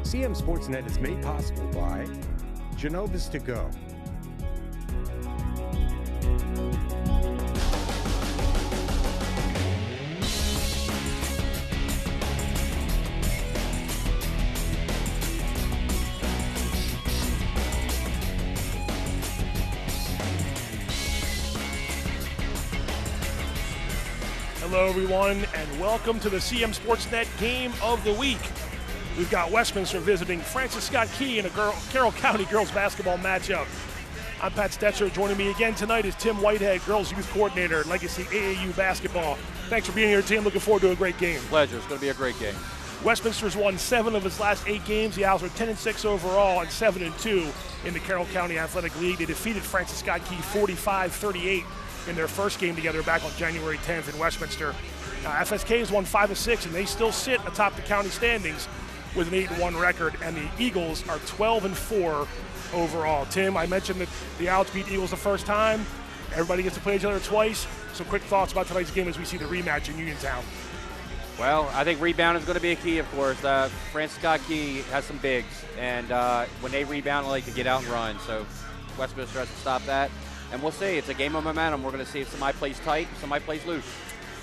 CMSportsNet is made possible by Genova's To Go. Hello, everyone, and welcome to the CMSportsNet Game of the Week. We've got Westminster visiting Francis Scott Key in a Carroll County girls basketball matchup. I'm Pat Stetzer. Joining me again tonight is Tim Whitehead, girls youth coordinator, Legacy AAU basketball. Thanks for being here, Tim. Looking forward to a great game. Pleasure. It's going to be a great game. Westminster's won 7 of its last 8 games. The Owls are 10-6 overall and 7-2 in the Carroll County Athletic League. They defeated Francis Scott Key 45-38 in their first game together back on January 10th in Westminster. FSK has won 5 of 6, and they still sit atop the county standings with an 8-1 record, and the Eagles are 12-4 overall. Tim, I mentioned that the Owls beat Eagles the first time. Everybody gets to play each other twice. Some quick thoughts about tonight's game as we see the rematch in Uniontown. Well, I think rebound is going to be a key, of course. Francis Scott Key has some bigs, and when they rebound, they like to get out and run. So Westminster has to stop that. And we'll see. It's a game of momentum. We're going to see if somebody plays tight, somebody plays loose.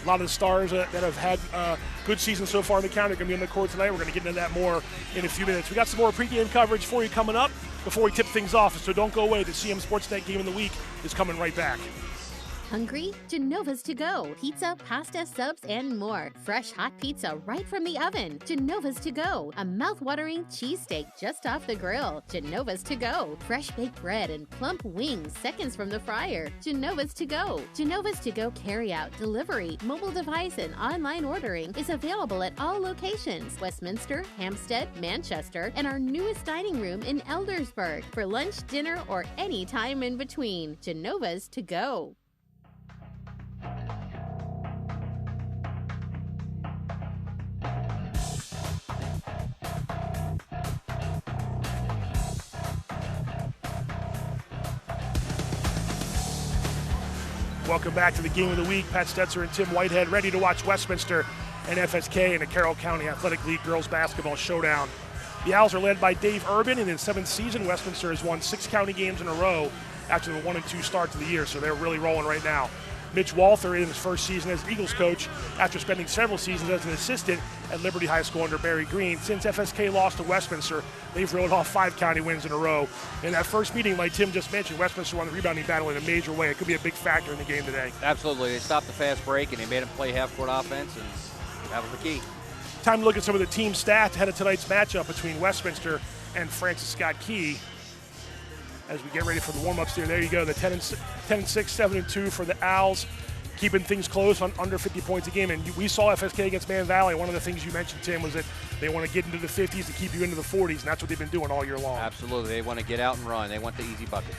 A lot of the stars that have had good seasons so far in the county are going to be on the court tonight. We're going to get into that more in a few minutes. We got some more pregame coverage for you coming up before we tip things off. So don't go away. The CM Sportsnet Game of the Week is coming right back. Hungry? Genova's To Go. Pizza, pasta, subs, and more. Fresh hot pizza right from the oven. Genova's To Go. A mouth-watering cheesesteak just off the grill. Genova's To Go. Fresh baked bread and plump wings seconds from the fryer. Genova's To Go. Genova's To Go carry-out, delivery, mobile device, and online ordering is available at all locations. Westminster, Hampstead, Manchester, and our newest dining room in Eldersburg. For lunch, dinner, or any time in between. Genova's To Go. Welcome back to the Game of the Week. Pat Stetzer and Tim Whitehead ready to watch Westminster and FSK in the Carroll County Athletic League girls basketball showdown. The Owls are led by Dave Urban, and in 7th season, Westminster has won 6 county games in a row after the 1-2 start to the year, so they're really rolling right now. Mitch Walther in his first season as Eagles coach after spending several seasons as an assistant at Liberty High School under Barry Green. Since FSK lost to Westminster, they've reeled off 5 county wins in a row. In that first meeting, like Tim just mentioned, Westminster won the rebounding battle in a major way. It could be a big factor in the game today. Absolutely. They stopped the fast break, and they made them play half-court offense, and that was the key. Time to look at some of the team stats ahead of tonight's matchup between Westminster and Francis Scott Key. As we get ready for the warm-ups there you go, the 10-6, 7-2 for the Owls, keeping things close on under 50 points a game. And we saw FSK against Man Valley. One of the things you mentioned, Tim, was that they want to get into the 50s to keep you into the 40s, and that's what they've been doing all year long. Absolutely. They want to get out and run. They want the easy buckets.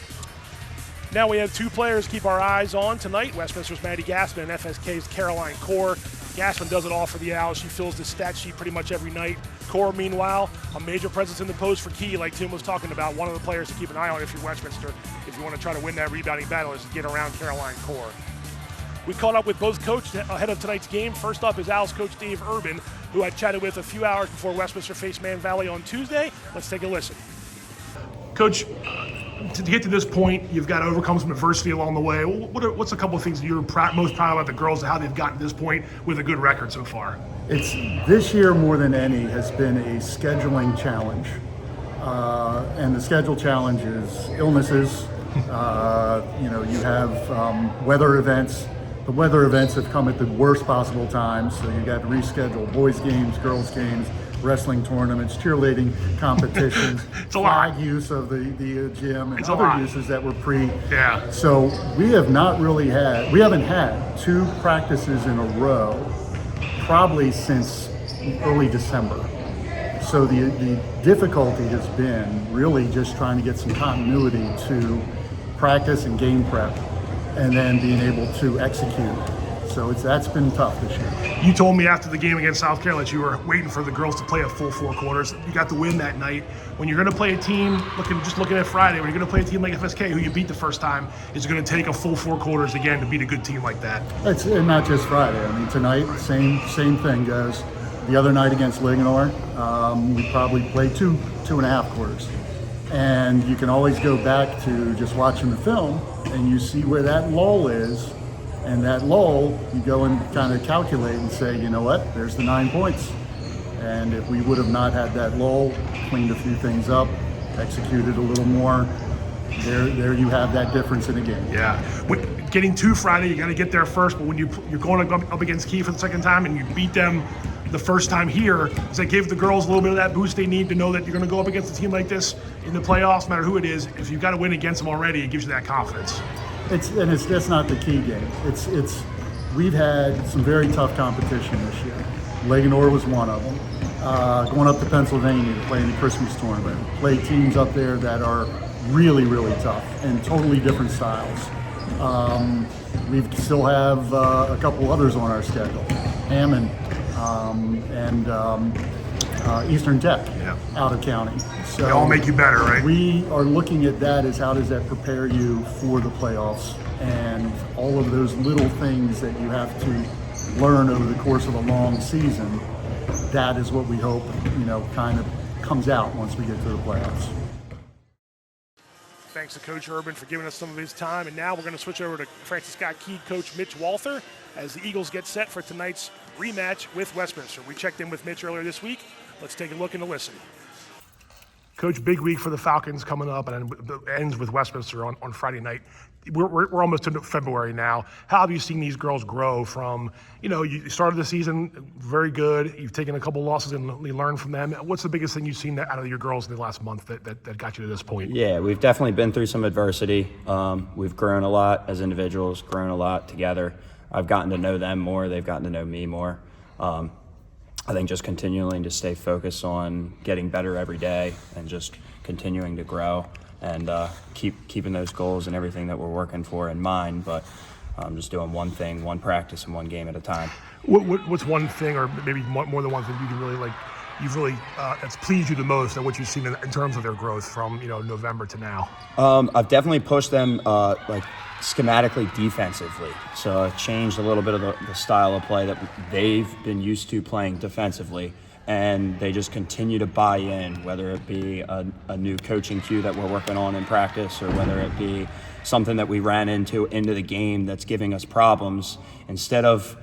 Now we have 2 players to keep our eyes on tonight. Westminster's Maddie Gassman and FSK's Caroline Core. Gassman does it all for the Owls. She fills the stat sheet pretty much every night. Core, meanwhile, a major presence in the post for Key, like Tim was talking about. One of the players to keep an eye on if you're Westminster, if you want to try to win that rebounding battle, is to get around Caroline Core. We caught up with both coaches ahead of tonight's game. First up is Owls coach Dave Urban, who I chatted with a few hours before Westminster faced Man Valley on Tuesday. Let's take a listen. Coach, to get to this point, you've got to overcome some adversity along the way. What's a couple of things that you're most proud about the girls and how they've gotten to this point with a good record so far? It's this year more than any has been a scheduling challenge, and the schedule challenge is illnesses. You have weather events. The weather events have come at the worst possible times, so you got to reschedule boys games, girls games, wrestling tournaments, cheerleading competitions, flag use of the gym, and other uses that were Yeah. So we haven't had 2 practices in a row probably since early December. So the difficulty has been really just trying to get some continuity to practice and game prep, and then being able to execute. So that's been tough this year. You told me after the game against South Carolina that you were waiting for the girls to play a full 4 quarters. You got the win that night. When you're going to play a team, looking at Friday, when you're going to play a team like FSK, who you beat the first time, it's going to take a full 4 quarters again to beat a good team like that. And not just Friday. I mean, tonight, same thing goes. The other night against Linganore, we probably played two and a half quarters. And you can always go back to just watching the film and you see where that lull is. And that lull, you go and kind of calculate and say, you know what, there's the 9 points. And if we would have not had that lull, cleaned a few things up, executed a little more, there you have that difference in a game. Yeah. Getting to Friday, you got to get there first, but when you're going up against Key for the second time and you beat them the first time here, does that give the girls a little bit of that boost they need to know that you're going to go up against a team like this in the playoffs, no matter who it is? If you've got to win against them already, it gives you that confidence. It's just not the key game. We've had some very tough competition this year. Linganore was one of them. Going up to Pennsylvania to play in the Christmas tournament, play teams up there that are really, really tough and totally different styles. We still have a couple others on our schedule, Hammond and Eastern Tech out of county. So they all make you better, right? We are looking at that as how does that prepare you for the playoffs and all of those little things that you have to learn over the course of a long season. That is what we hope, kind of comes out once we get to the playoffs. Thanks to Coach Urban for giving us some of his time. And now we're going to switch over to Francis Scott Key coach Mitch Walther as the Eagles get set for tonight's rematch with Westminster. We checked in with Mitch earlier this week. Let's take a look and a listen. Coach, big week for the Falcons coming up, and it ends with Westminster on Friday night. We're almost into February now. How have you seen these girls grow from, you started the season very good. You've taken a couple losses and you learned from them. What's the biggest thing you've seen out of your girls in the last month that got you to this point? Yeah, we've definitely been through some adversity. We've grown a lot as individuals, grown a lot together. I've gotten to know them more. They've gotten to know me more. I think just continuing to stay focused on getting better every day and just continuing to grow and keeping those goals and everything that we're working for in mind, but just doing one thing, one practice, and one game at a time. What's one thing, or maybe more than one thing, you can really that's pleased you the most at what you've seen in terms of their growth from November to now? I've definitely pushed them schematically defensively, so I've changed a little bit of the style of play that they've been used to playing defensively, and they just continue to buy in, whether it be a new coaching cue that we're working on in practice or whether it be something that we ran into the game that's giving us problems. Instead of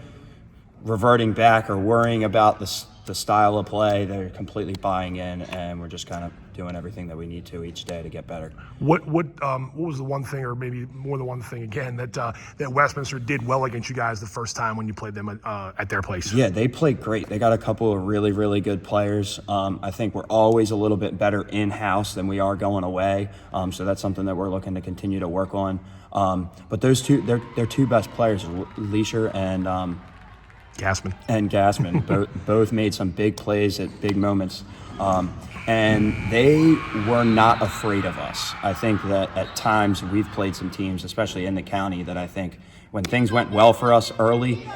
reverting back or worrying about the style of play, they're completely buying in, and we're just kind of doing everything that we need to each day to get better. What was the one thing, or maybe more than one thing again, that Westminster did well against you guys the first time when you played them at their place? Yeah, they played great. They got a couple of really, really good players. I think we're always a little bit better in-house than we are going away, so that's something that we're looking to continue to work on. But those two, their two best players, Leisure and Gassman, both made some big plays at big moments. And they were not afraid of us. I think that at times we've played some teams, especially in the county, that I think when things went well for us early,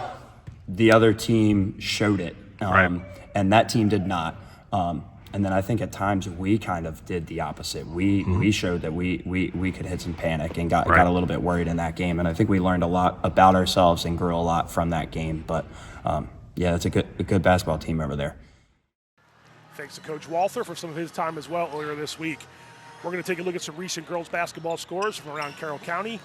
the other team showed it. Right. And that team did not. And then I think at times we kind of did the opposite. We showed that we could hit some panic and got a little bit worried in that game. And I think we learned a lot about ourselves and grew a lot from that game. But it's a good basketball team over there. Thanks to Coach Walther for some of his time as well earlier this week. We're going to take a look at some recent girls basketball scores from around Carroll County.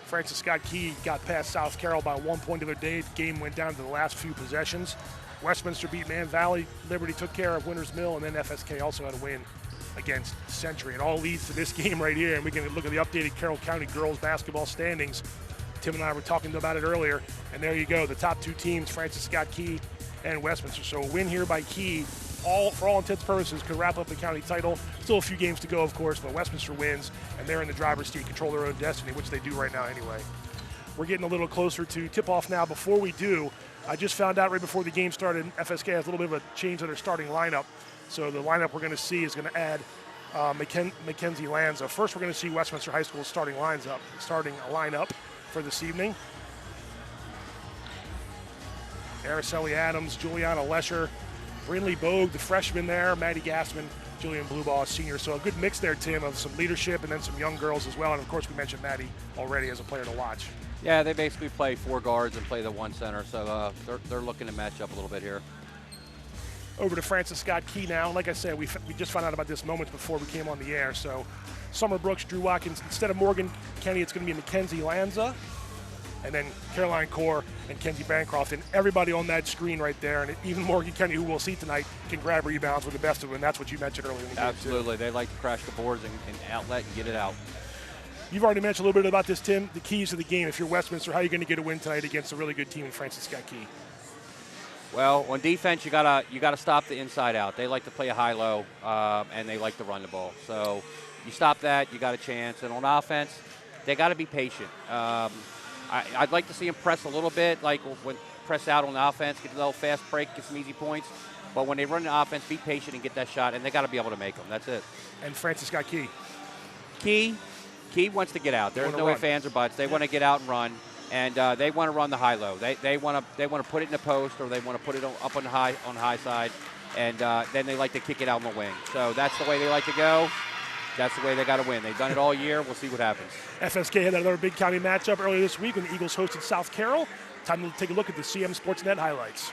Francis Scott Key got past South Carroll by 1 point the other day. The game went down to the last few possessions. Westminster beat Man Valley. Liberty took care of Winters Mill, and then FSK also had a win against Century. It all leads to this game right here, and we can look at the updated Carroll County girls basketball standings. Tim and I were talking about it earlier, and there you go. The top two teams, Francis Scott Key and Westminster. So a win here by Key, for all intents and purposes, could wrap up the county title. Still a few games to go, of course, but Westminster wins, and they're in the driver's seat, control their own destiny, which they do right now anyway. We're getting a little closer to tip-off now. Before we do, I just found out right before the game started, FSK has a little bit of a change to their starting lineup. So the lineup we're going to see is going to add Mackenzie Lanza. First, we're going to see Westminster High School's starting lineup for this evening. Araceli Adams, Juliana Lesher, Brinley Bogue, the freshman there, Maddie Gassman, Julian Bluebaugh, senior. So a good mix there, Tim, of some leadership and then some young girls as well. And, of course, we mentioned Maddie already as a player to watch. Yeah, they basically play four guards and play the one center, so they're looking to match up a little bit here. over to Francis Scott Key now. Like I said, we just found out about this moments before we came on the air. So Summer Brooks, Drew Watkins, instead of Morgan Kenny, it's going to be Mackenzie Lanza, and then Caroline Core and Kenzie Bancroft, and everybody on that screen right there, and even Morgan Kenny, who we'll see tonight, can grab rebounds with the best of them, and that's what you mentioned earlier in the game, Absolutely. They like to crash the boards and outlet and get it out. You've already mentioned a little bit about this, Tim, the keys to the game. If you're Westminster, how are you going to get a win tonight against a really good team in Francis Scott Key? Well, on defense, you gotta stop the inside out. They like to play a high-low, and they like to run the ball. So you stop that, you got a chance. And on offense, they got to be patient. I'd like to see them press a little bit, like when press out on the offense, get a little fast break, get some easy points. But when they run the offense, be patient and get that shot, and they got to be able to make them. That's it. And Francis Scott Key. Key wants to get out. There's no ifs, ands, or buts. They want to get out and run, and they want to run the high-low. They want to put it in the post, or they want to put it up on the high side, and then they like to kick it out on the wing. So that's the way they like to go. That's the way they got to win. They've done it all year. We'll see what happens. FSK had another big county matchup earlier this week when the Eagles hosted South Carroll. Time to take a look at the CMSportsNet highlights.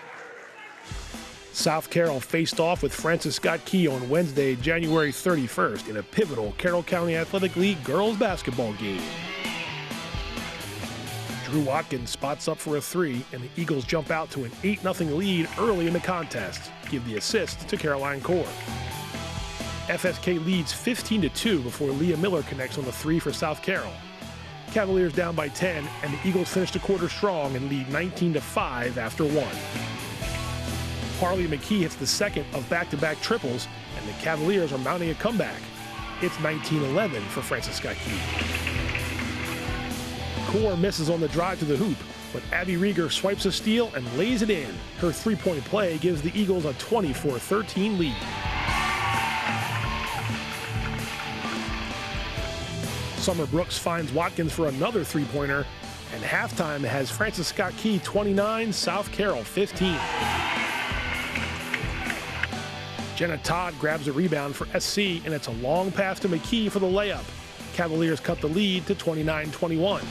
South Carroll faced off with Francis Scott Key on Wednesday, January 31st in a pivotal Carroll County Athletic League girls basketball game. Drew Watkins spots up for a three, and the Eagles jump out to an 8-0 lead early in the contest. Give the assist to Caroline Core. FSK leads 15-2 before Leah Miller connects on the three for South Carroll. Cavaliers down by 10, and the Eagles finish the quarter strong and lead 19-5 after one. Harley McKee hits the second of back-to-back triples, and the Cavaliers are mounting a comeback. It's 19-11 for Francis Scott Key. Core misses on the drive to the hoop, but Abby Rieger swipes a steal and lays it in. Her three-point play gives the Eagles a 24-13 lead. Summer Brooks finds Watkins for another three-pointer, and halftime has Francis Scott Key 29, South Carroll 15. Jenna Todd grabs a rebound for SC, and it's a long pass to McKee for the layup. Cavaliers cut the lead to 29-21.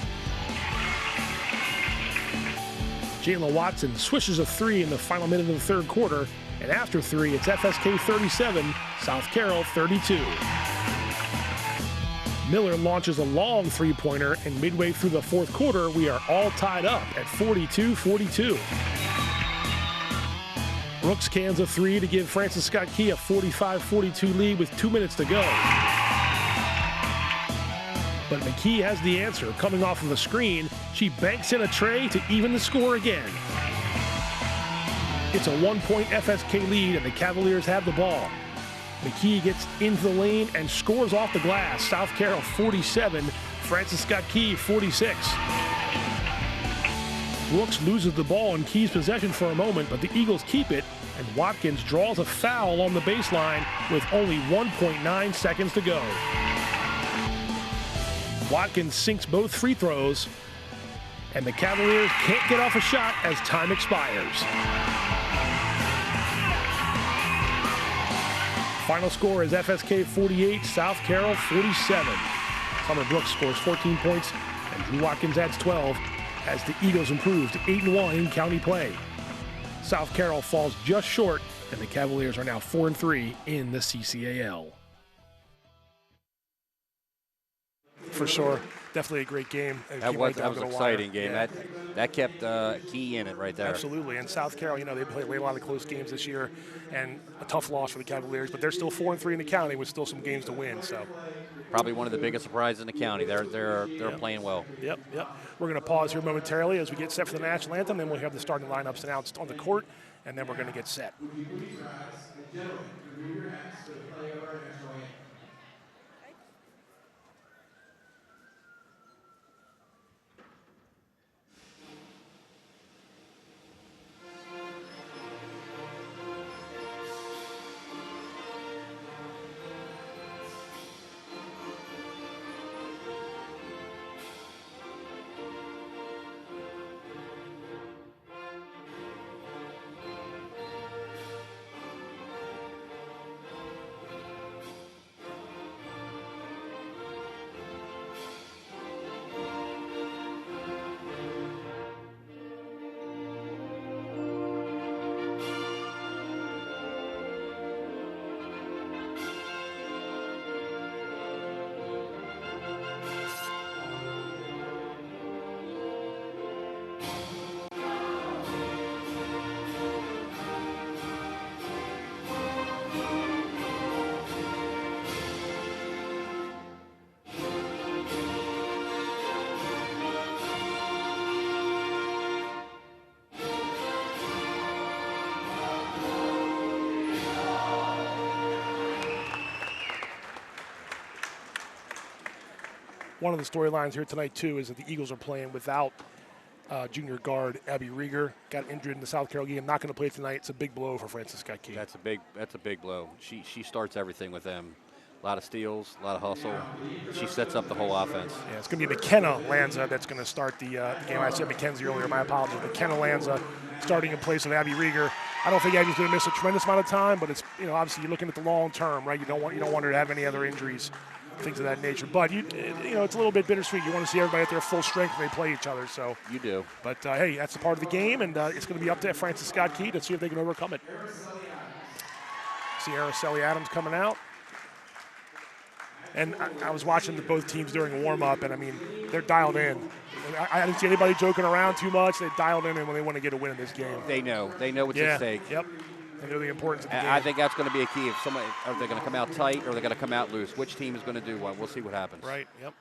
Jayla Watson swishes a three in the final minute of the third quarter, and after three, it's FSK 37, South Carroll 32. Miller launches a long three-pointer, and midway through the fourth quarter, we are all tied up at 42-42. Brooks cans a three to give Francis Scott Key a 45-42 lead with 2 minutes to go. But McKee has the answer. Coming off of a screen, she banks in a tray to even the score again. It's a 1-point FSK lead, and the Cavaliers have the ball. McKee gets into the lane and scores off the glass. South Carroll 47, Francis Scott Key 46. Brooks loses the ball in Key's possession for a moment, but the Eagles keep it, and Watkins draws a foul on the baseline with only 1.9 seconds to go. Watkins sinks both free throws, and the Cavaliers can't get off a shot as time expires. Final score is FSK 48, South Carroll 47. Summer Brooks scores 14 points, and Drew Watkins adds 12 as the Eagles improve to 8-1 in county play. South Carroll falls just short, and the Cavaliers are now 4-3 in the CCAL. For sure. Definitely a great game. That was an exciting game. Yeah. That kept Key in it right there. Absolutely. And South Carroll, they played a lot of close games this year, and a tough loss for the Cavaliers, but they're still 4-3 in the county with still some games to win. So probably one of the biggest surprises in the county. They're playing well. Yep. We're going to pause here momentarily as we get set for the national anthem. Then we'll have the starting lineups announced on the court, and then we're going to get set. one of the storylines here tonight, too, is that the Eagles are playing without junior guard Abby Rieger. Got injured in the South Carroll game. Not going to play tonight. It's a big blow for Francis Scott Key. That's a big blow. She starts everything with them. A lot of steals, a lot of hustle. She sets up the whole offense. Yeah, it's going to be McKenna Lanza that's going to start the game. I said McKenzie earlier. My apologies. McKenna Lanza starting in place of Abby Rieger. I don't think Abby's going to miss a tremendous amount of time, but it's obviously you're looking at the long term, right? You don't want her to have any other injuries, things of that nature. But it's a little bit bittersweet. You want to see everybody at their full strength when they play each other. So you do. But hey, that's a part of the game, and it's going to be up to Francis Scott Key to see if they can overcome it. See Araceli Adams coming out. And I was watching both teams during warm-up, and, I mean, they're dialed in. I didn't see anybody joking around too much. They dialed in when they want to get a win in this game. They know what's at stake. Yep. They know the importance of the game. I think that's going to be a key. If somebody, are they going to come out tight or are they going to come out loose? Which team is going to do what? We'll see what happens. Right, yep.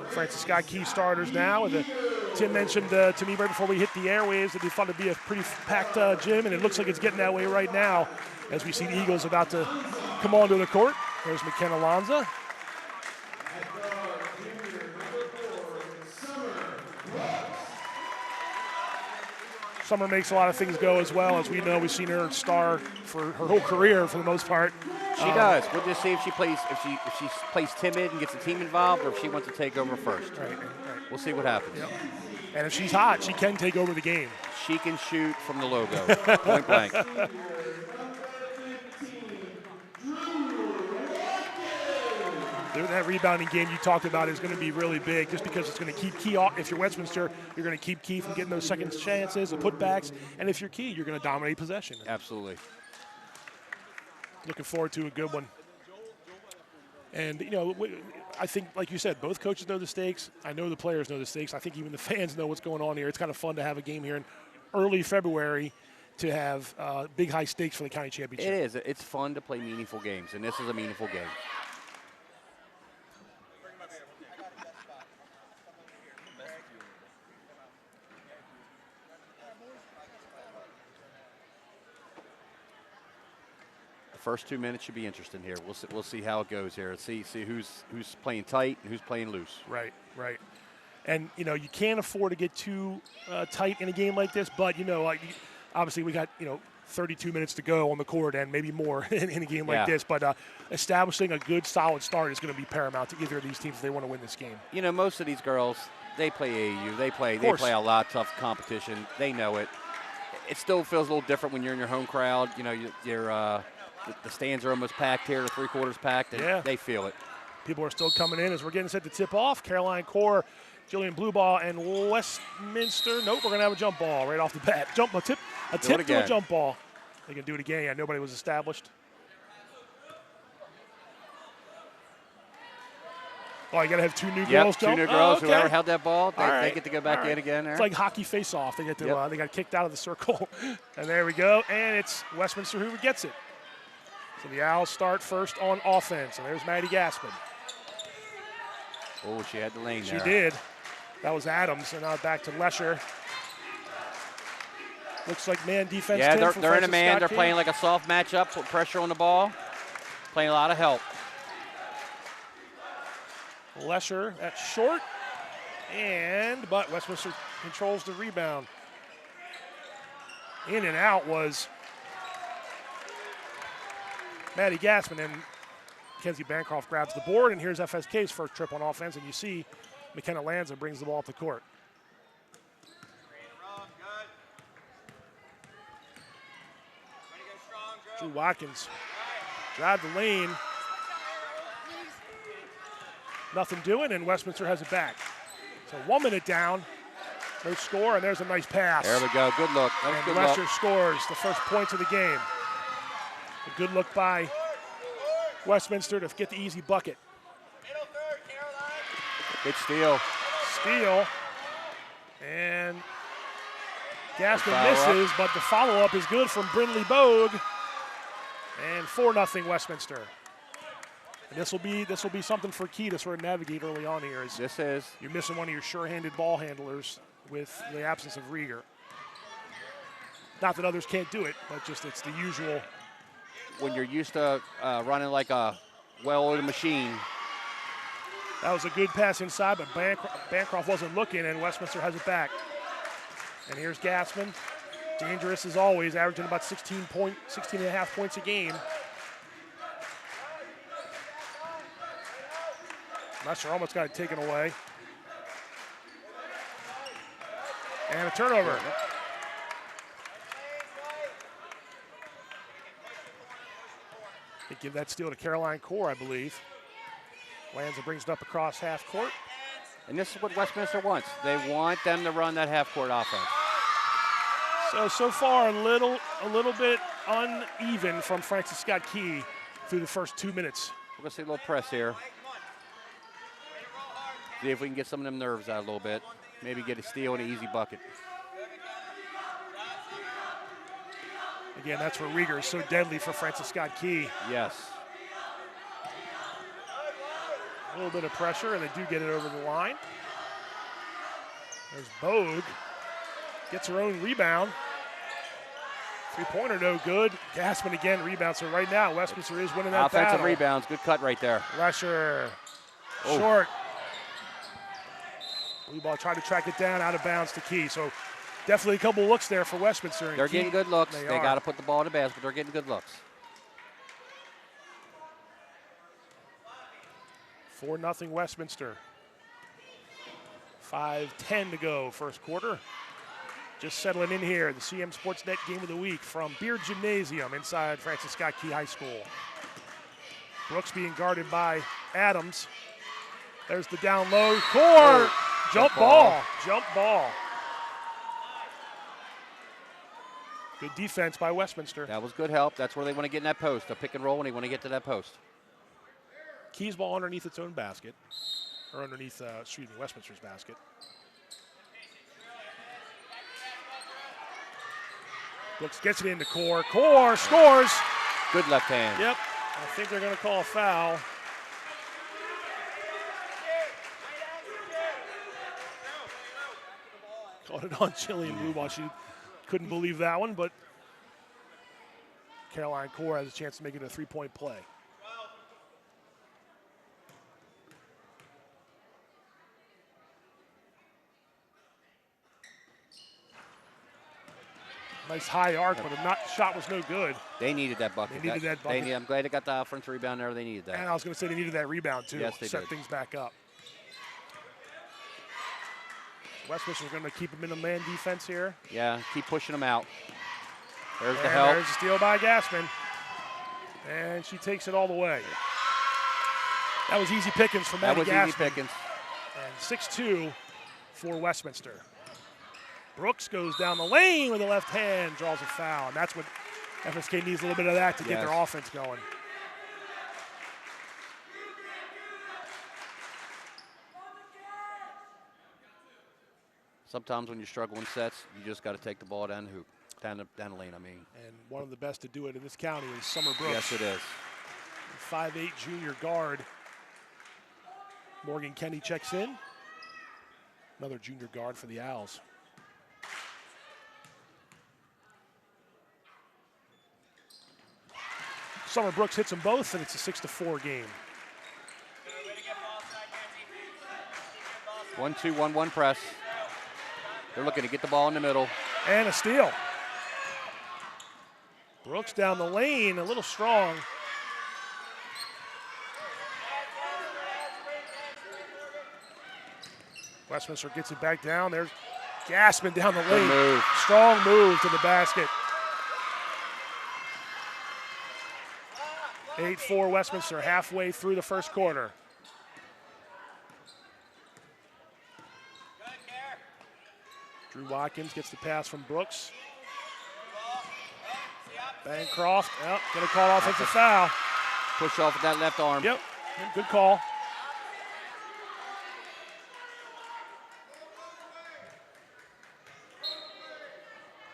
Francis Scott Key starters now. Tim mentioned to me right before we hit the airwaves that he thought it'd be a pretty packed gym, and it looks like it's getting that way right now as we see the Eagles about to come onto the court. There's McKenna Lanza. Summer makes a lot of things go as well. As we know, we've seen her star for her whole career for the most part. She does. We'll just see if she plays timid and gets the team involved, or if she wants to take over first. Right. We'll see what happens. Yep. And if she's hot, she can take over the game. She can shoot from the logo, point blank. That rebounding game you talked about is going to be really big just because it's going to keep Key off. If you're Westminster, you're going to keep Key from getting those second chances, the putbacks. And if you're Key, you're going to dominate possession. Absolutely. Looking forward to a good one. And, I think, like you said, both coaches know the stakes. I know the players know the stakes. I think even the fans know what's going on here. It's kind of fun to have a game here in early February to have big high stakes for the county championship. It is. It's fun to play meaningful games, and this is a meaningful game. First 2 minutes should be interesting here. We'll see how it goes here. See who's playing tight and who's playing loose. Right. And you can't afford to get too tight in a game like this. But obviously we got 32 minutes to go on the court and maybe more in a game like this. But establishing a good solid start is going to be paramount to either of these teams if they want to win this game. Most of these girls, they play AAU. They play a lot of tough competition. They know it. It still feels a little different when you're in your home crowd. You're the stands are almost packed here, the three-quarters packed, and they feel it. People are still coming in as we're getting set to tip off. Caroline Core, Jillian Blueball, and Westminster. Nope, we're going to have a jump ball right off the bat. A tip to a jump ball. They can do it again. Yeah, nobody was established. Oh, you got to have two new girls jump? Two new girls. Okay. Whoever held that ball, they get to go back in again. It's like hockey face-off. They get to they got kicked out of the circle. And there we go. And it's Westminster who gets it. So the Owls start first on offense. And there's Maddie Gaspin. Oh, she had the lane there. She did. That was Adams. And now back to Lesher. Looks like man defense. Yeah, they're in a man. They're playing like a soft matchup, put pressure on the ball. Playing a lot of help. Lesher at short. But Westminster controls the rebound. In and out was Maddie Gaspin, and Kenzie Bancroft grabs the board, and here's FSK's first trip on offense, and you see McKenna Lanza brings the ball up the court. Drew Watkins drive the lane. Nothing doing, and Westminster has it back. So 1 minute down. No score, and there's a nice pass. There we go. Good look. And Lesher scores the first points of the game. A good look by Westminster to get the easy bucket. Good steal. And Gaspin misses, but the follow-up is good from Brindley Bogue. And 4-0 Westminster. And this will be something for Key to sort of navigate early on here. You're missing one of your sure-handed ball handlers with the absence of Rieger. Not that others can't do it, but just it's the usual. When you're used to running like a well-oiled machine, That was a good pass inside, but Bancroft wasn't looking, and Westminster has it back. And here's Gassman. Dangerous as always, averaging about 16 and a half points a game. Lester almost got it taken away. And a turnover. They give that steal to Caroline Core, I believe. Lanza brings it up across half court. And this is what Westminster wants. They want them to run that half-court offense. So far, a little bit uneven from Francis Scott Key through the first 2 minutes. We're going to see a little press here. See if we can get some of them nerves out a little bit. Maybe get a steal and an easy bucket. Again, that's where Rieger is so deadly for Francis Scott Key. Yes. A little bit of pressure, and they do get it over the line. There's Bogue. Gets her own rebound. Three-pointer, no good. Gassman again rebounds. So right now, Westminster is winning that Offensive battle. rebounds, good cut right there. Lesher, short. Blue ball tried to track it down, out of bounds to Key. So definitely a couple looks there for Westminster. They're getting good looks. They got to put the ball in the basket. They're getting good looks. 4-0 Westminster. 5:10 to go, first quarter. Just settling in here, the CMSportsNet Game of the Week from Beard Gymnasium inside Francis Scott Key High School. Brooks being guarded by Adams. There's the down low. Core! Jump ball. Jump ball. Good defense by Westminster. That was good help. That's where they want to get in that post. A pick and roll when they want to get to that post. Key's ball underneath its own basket. Or underneath, Westminster's basket. Brooks gets it into Core. Core scores. Good left hand. Yep. I think they're going to call a foul. Called it on Jillian Blue ball. She couldn't believe that one, but Caroline Core has a chance to make it a three-point play. Nice high arc, but the shot was no good. They needed that bucket. They needed that bucket. I'm glad they got the offensive rebound there. They needed that. And I was going to say they needed that rebound, too. Yes, they set did. things back up. Westminster's going to keep them in a man defense here. Yeah, keep pushing them out. There's the And help. there's a steal by Gassman. And she takes it all the way. That was easy pickings for Maddie Gassman. That was easy pickings. And 6-2 for Westminster. Brooks goes down the lane with the left hand, draws a foul. And that's what FSK needs, a little bit of that to get their offense going. Sometimes when you're struggling sets, you just got to take the ball down the hoop, down the lane, I mean. And one of the best to do it in this county is Summer Brooks. Yes, it is. 5'8" junior guard. Morgan Kenny checks in. Another junior guard for the Owls. Summer Brooks hits them both, and it's a 6-4 game. 1-2-1-1 press. They're looking to get the ball in the middle. And a steal. Brooks down the lane, a little strong. Westminster gets it back down. There's Gassman down the lane. Move. Strong move to the basket. 8-4 Westminster, halfway through the first quarter. Drew Watkins gets the pass from Brooks. Bancroft, going to call offensive foul. Push off with that left arm. Yep, good call.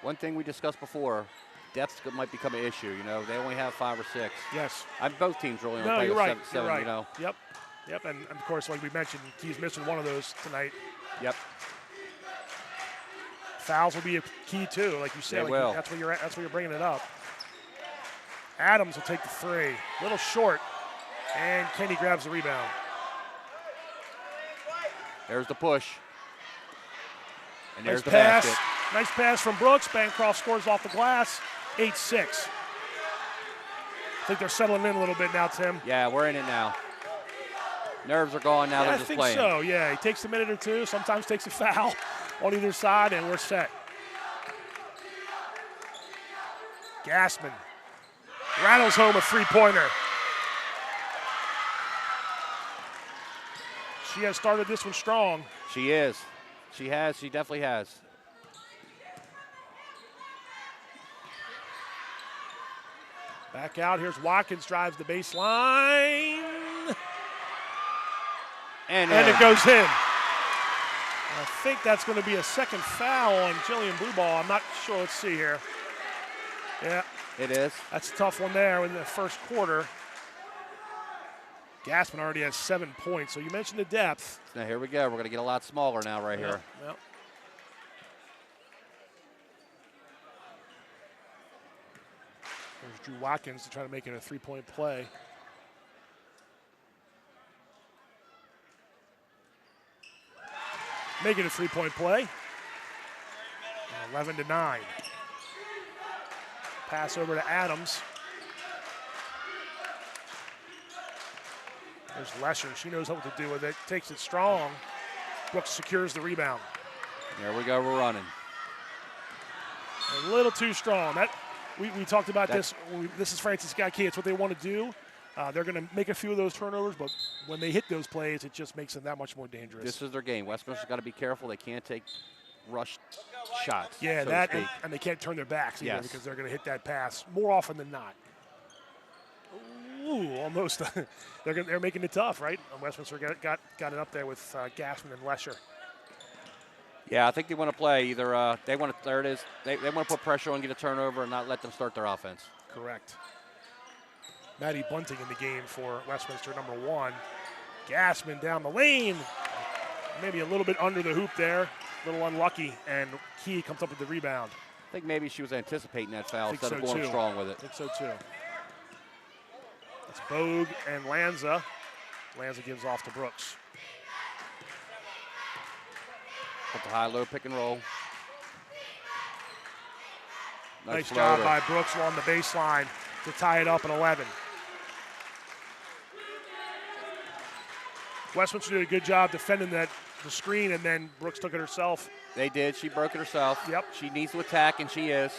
One thing we discussed before, depth might become an issue. You know, they only have 5 or 6. Yes. Both teams really only No, play you're with right. 7, You're right. you know. Yep, and of course, like we mentioned, Key's missing one of those tonight. Yep. Fouls will be a key too, like you said. They will. That's where you're bringing it up. Adams will take the three, a little short, and Kenny grabs the rebound. There's the push. And there's Nice the pass. basket. Nice pass from Brooks. Bancroft scores off the glass. 8-6. I think they're settling in a little bit now, Tim. Yeah, we're in it now. Nerves are gone now. Yeah, They're just I think playing. so. Yeah, he takes a minute or two. Sometimes takes a foul on either side, and we're set. Gassman rattles home a three-pointer. She has started this one strong. She is. She has. She definitely has. Back out. Here's Watkins, drives the baseline. And it goes in. I think that's going to be a second foul on Jillian Blueball. I'm not sure. Let's see here. Yeah. It is. That's a tough one there in the first quarter. Gassman already has 7 points. So you mentioned the depth. Now here we go. We're going to get a lot smaller now right here. Yep. There's Drew Watkins to try to make it a three-point play. Make it a three-point play. 11-9. Pass over to Adams. There's Lesher. She knows what to do with it. Takes it strong. Brooks secures the rebound. There we go. We're running. A little too strong. We talked about this. This is Francis Scott Key. It's what they want to do. They're going to make a few of those turnovers, but when they hit those plays, it just makes them that much more dangerous. This is their game. Westminster's got to be careful. They can't take rush shots. Yeah, so that and they can't turn their backs either because they're going to hit that pass more often than not. Ooh, almost. They're making it tough, right? And Westminster got it up there with Gassman and Lesher. Yeah, I think they want to play either. They want to. There it is. They want to put pressure on, get a turnover, and not let them start their offense. Correct. Maddie Bunting in the game for Westminster, number 1. Gassman down the lane. Maybe a little bit under the hoop there. A little unlucky, and Key comes up with the rebound. I think maybe she was anticipating that foul instead of so going strong with it. I think so, too. It's Bogue and Lanza. Lanza gives off to Brooks. Put the high-low pick and roll. Nice job by Brooks along the baseline to tie it up at 11. Westminster did a good job defending the screen, and then Brooks took it herself. They did. She broke it herself. Yep. She needs to attack, and she is.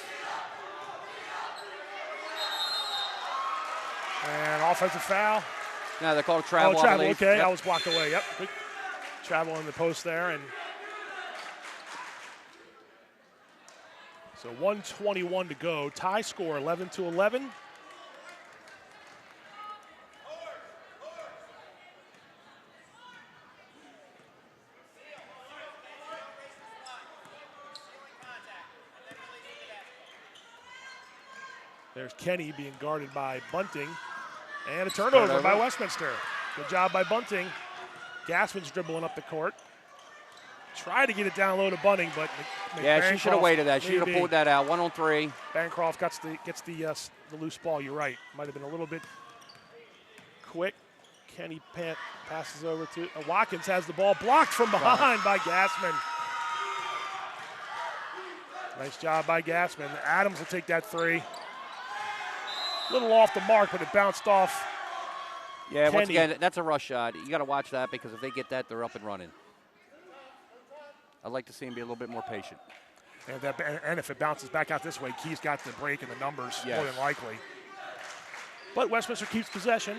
And offensive foul. No, they called travel. Oh, travel, okay. Yep. I was blocked away. Yep. Good travel in the post there. And so 1:21 to go. Tie score 11-11. There's Kenny being guarded by Bunting. And a turnover by Westminster. Good job by Bunting. Gassman's dribbling up the court. Tried to get it down low to Bunting, but yeah, she should have waited that. She should have pulled that out. 1-on-3. Bancroft gets the loose ball. You're right. Might have been a little bit quick. Kenny passes over to Watkins. Has the ball blocked from behind by Gassman. Nice job by Gassman. Adams will take that three. A little off the mark, but it bounced off. Yeah, Kenny. Once again, that's a rush shot. You got to watch that because if they get that, they're up and running. I'd like to see him be a little bit more patient. And if it bounces back out this way, Key's got the break and the numbers more than likely. But Westminster keeps possession.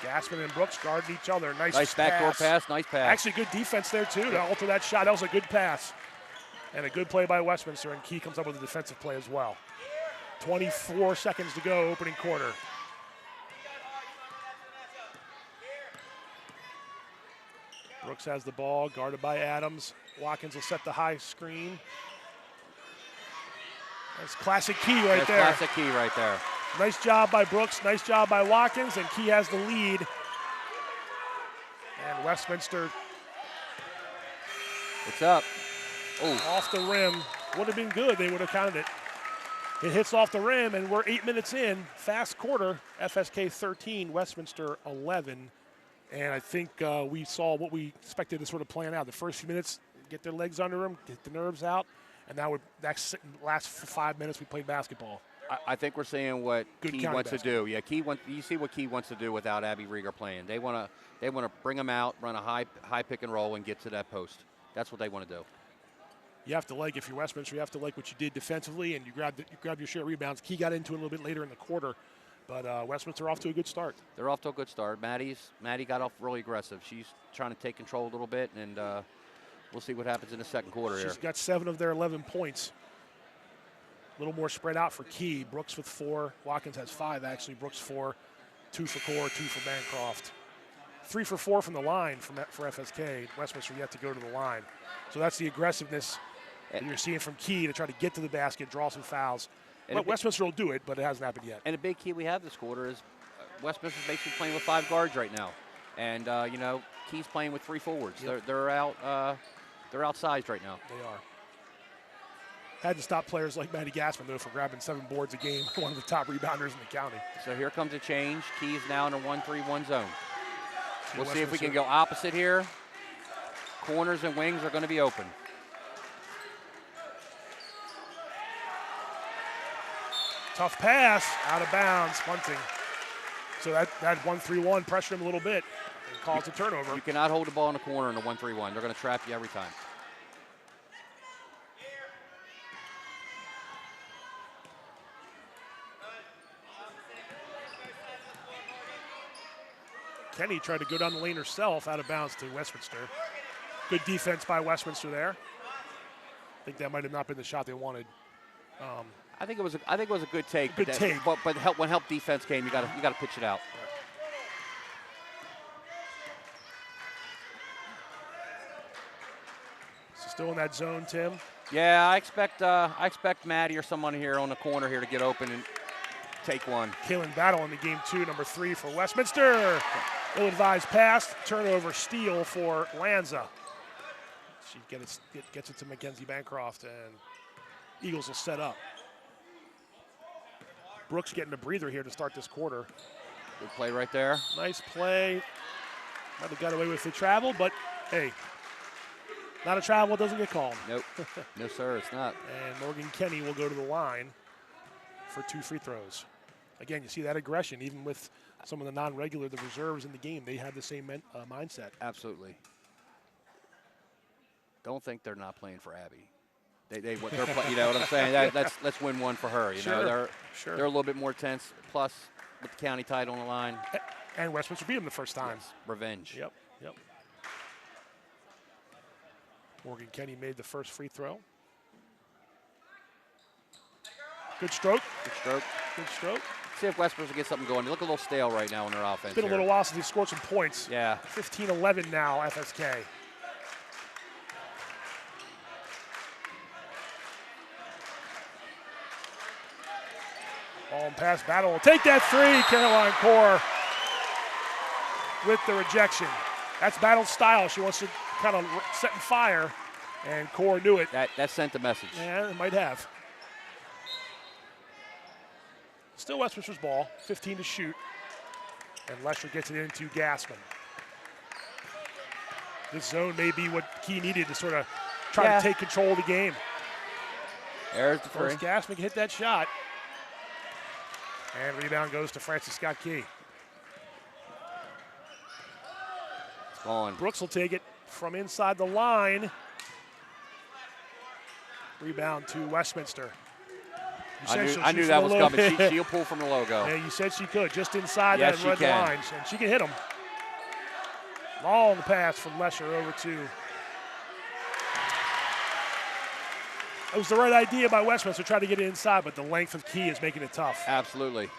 Gassman and Brooks guarding each other. Nice backdoor pass. Nice pass. Actually, good defense there, too, to alter that shot. That was a good pass. And a good play by Westminster, and Key comes up with a defensive play as well. 24 seconds to go, opening quarter. Brooks has the ball, guarded by Adams. Watkins will set the high screen. That's classic Key right there. Classic Key right there. Nice job by Brooks, nice job by Watkins, and Key has the lead. And Westminster. It's up. Ooh. Off the rim. Would have been good. They would have counted it. It hits off the rim, and we're 8 minutes in. Fast quarter. FSK 13, Westminster 11. And I think we saw what we expected to sort of plan out. The first few minutes, get their legs under them, get the nerves out, and now that's last 5 minutes we played basketball. I think we're seeing what Good Key county wants to basketball. do. Yeah, you see what Key wants to do without Abby Rieger playing. They want to bring them out, run a high pick and roll, and get to that post. That's what they want to do. You have to like, if you're Westminster, you have to like what you did defensively, and you grabbed your share of rebounds. Key got into it a little bit later in the quarter, but Westminster off to a good start. They're off to a good start. Maddie got off really aggressive. She's trying to take control a little bit, and we'll see what happens in the second quarter here. She's got 7 of their 11 points. A little more spread out for Key. Brooks with 4. Watkins has 5, actually. Brooks 4, 2 for Core, 2 for Bancroft. 3 for 4 from the line for FSK. Westminster yet to go to the line. So that's the aggressiveness that you're seeing from Key to try to get to the basket, draw some fouls. But Westminster will do it, but it hasn't happened yet. And a big key we have this quarter is Westminster's basically playing with 5 guards right now. And, Key's playing with 3 forwards. Yep. They're outsized right now. They are. Had to stop players like Maddie Gassman, though, for grabbing 7 boards a game, one of the top rebounders in the county. So here comes a change. Key's now in a 1-3-1 zone. We'll see if we can go opposite here. Corners and wings are going to be open. Tough pass, out of bounds, Bunting. So that 1-3-1 pressured him a little bit and caused a turnover. You cannot hold the ball in the corner in a 1-3-1. They're going to trap you every time. Kenny tried to go down the lane herself, out of bounds to Westminster. Good defense by Westminster there. I think that might have not been the shot they wanted. I think it was a good take. Good take. But when help defense came, you got to pitch it out. So still in that zone, Tim. Yeah, I expect Maddie or someone here on the corner here to get open and take one. Kaylin Battle in the game 2, number 3 for Westminster. Ill-advised pass, turnover, steal for Lanza. She gets it to Mackenzie Bancroft, and Eagles will set up. Brooks getting a breather here to start this quarter. Good play right there. Nice play. Might have got away with the travel, but hey, not a travel, doesn't get called. Nope. No, sir, it's not. And Morgan Kenny will go to the line for 2 free throws. Again, you see that aggression, even with some of the non-regular, the reserves in the game, they had the same mindset. Absolutely. Don't think they're not playing for Abby. They're you know what I'm saying? Let's win one for her. You know, they're a little bit more tense. Plus, with the county title on the line. And Westminster beat them the first time. Yes, revenge. Yep. Morgan Kenny made the first free throw. Good stroke. Good stroke. See if Westminster gets something going. They look a little stale right now on their offense. It's been a little while since they scored some points. Yeah. 15-11 now, FSK. Ball and pass battle. Will take that 3. Caroline Core with the rejection. That's Battle's style. She wants to kind of set and fire, and Core knew it. That sent the message. Yeah, it might have. Still Westminster's ball, 15 to shoot. And Lesher gets it into Gassman. This zone may be what Key needed to sort of try to take control of the game. There's the 3. First Gassman can hit that shot. And rebound goes to Francis Scott Key. It's gone. Brooks will take it from inside the line. Rebound to Westminster. I knew that was coming. She'll pull from the logo. Yeah, you said she could, just inside yes, that red line. And she can hit them. Long pass from Lesher over to. It was the right idea by Westminster to try to get it inside, but the length of Key is making it tough. Absolutely.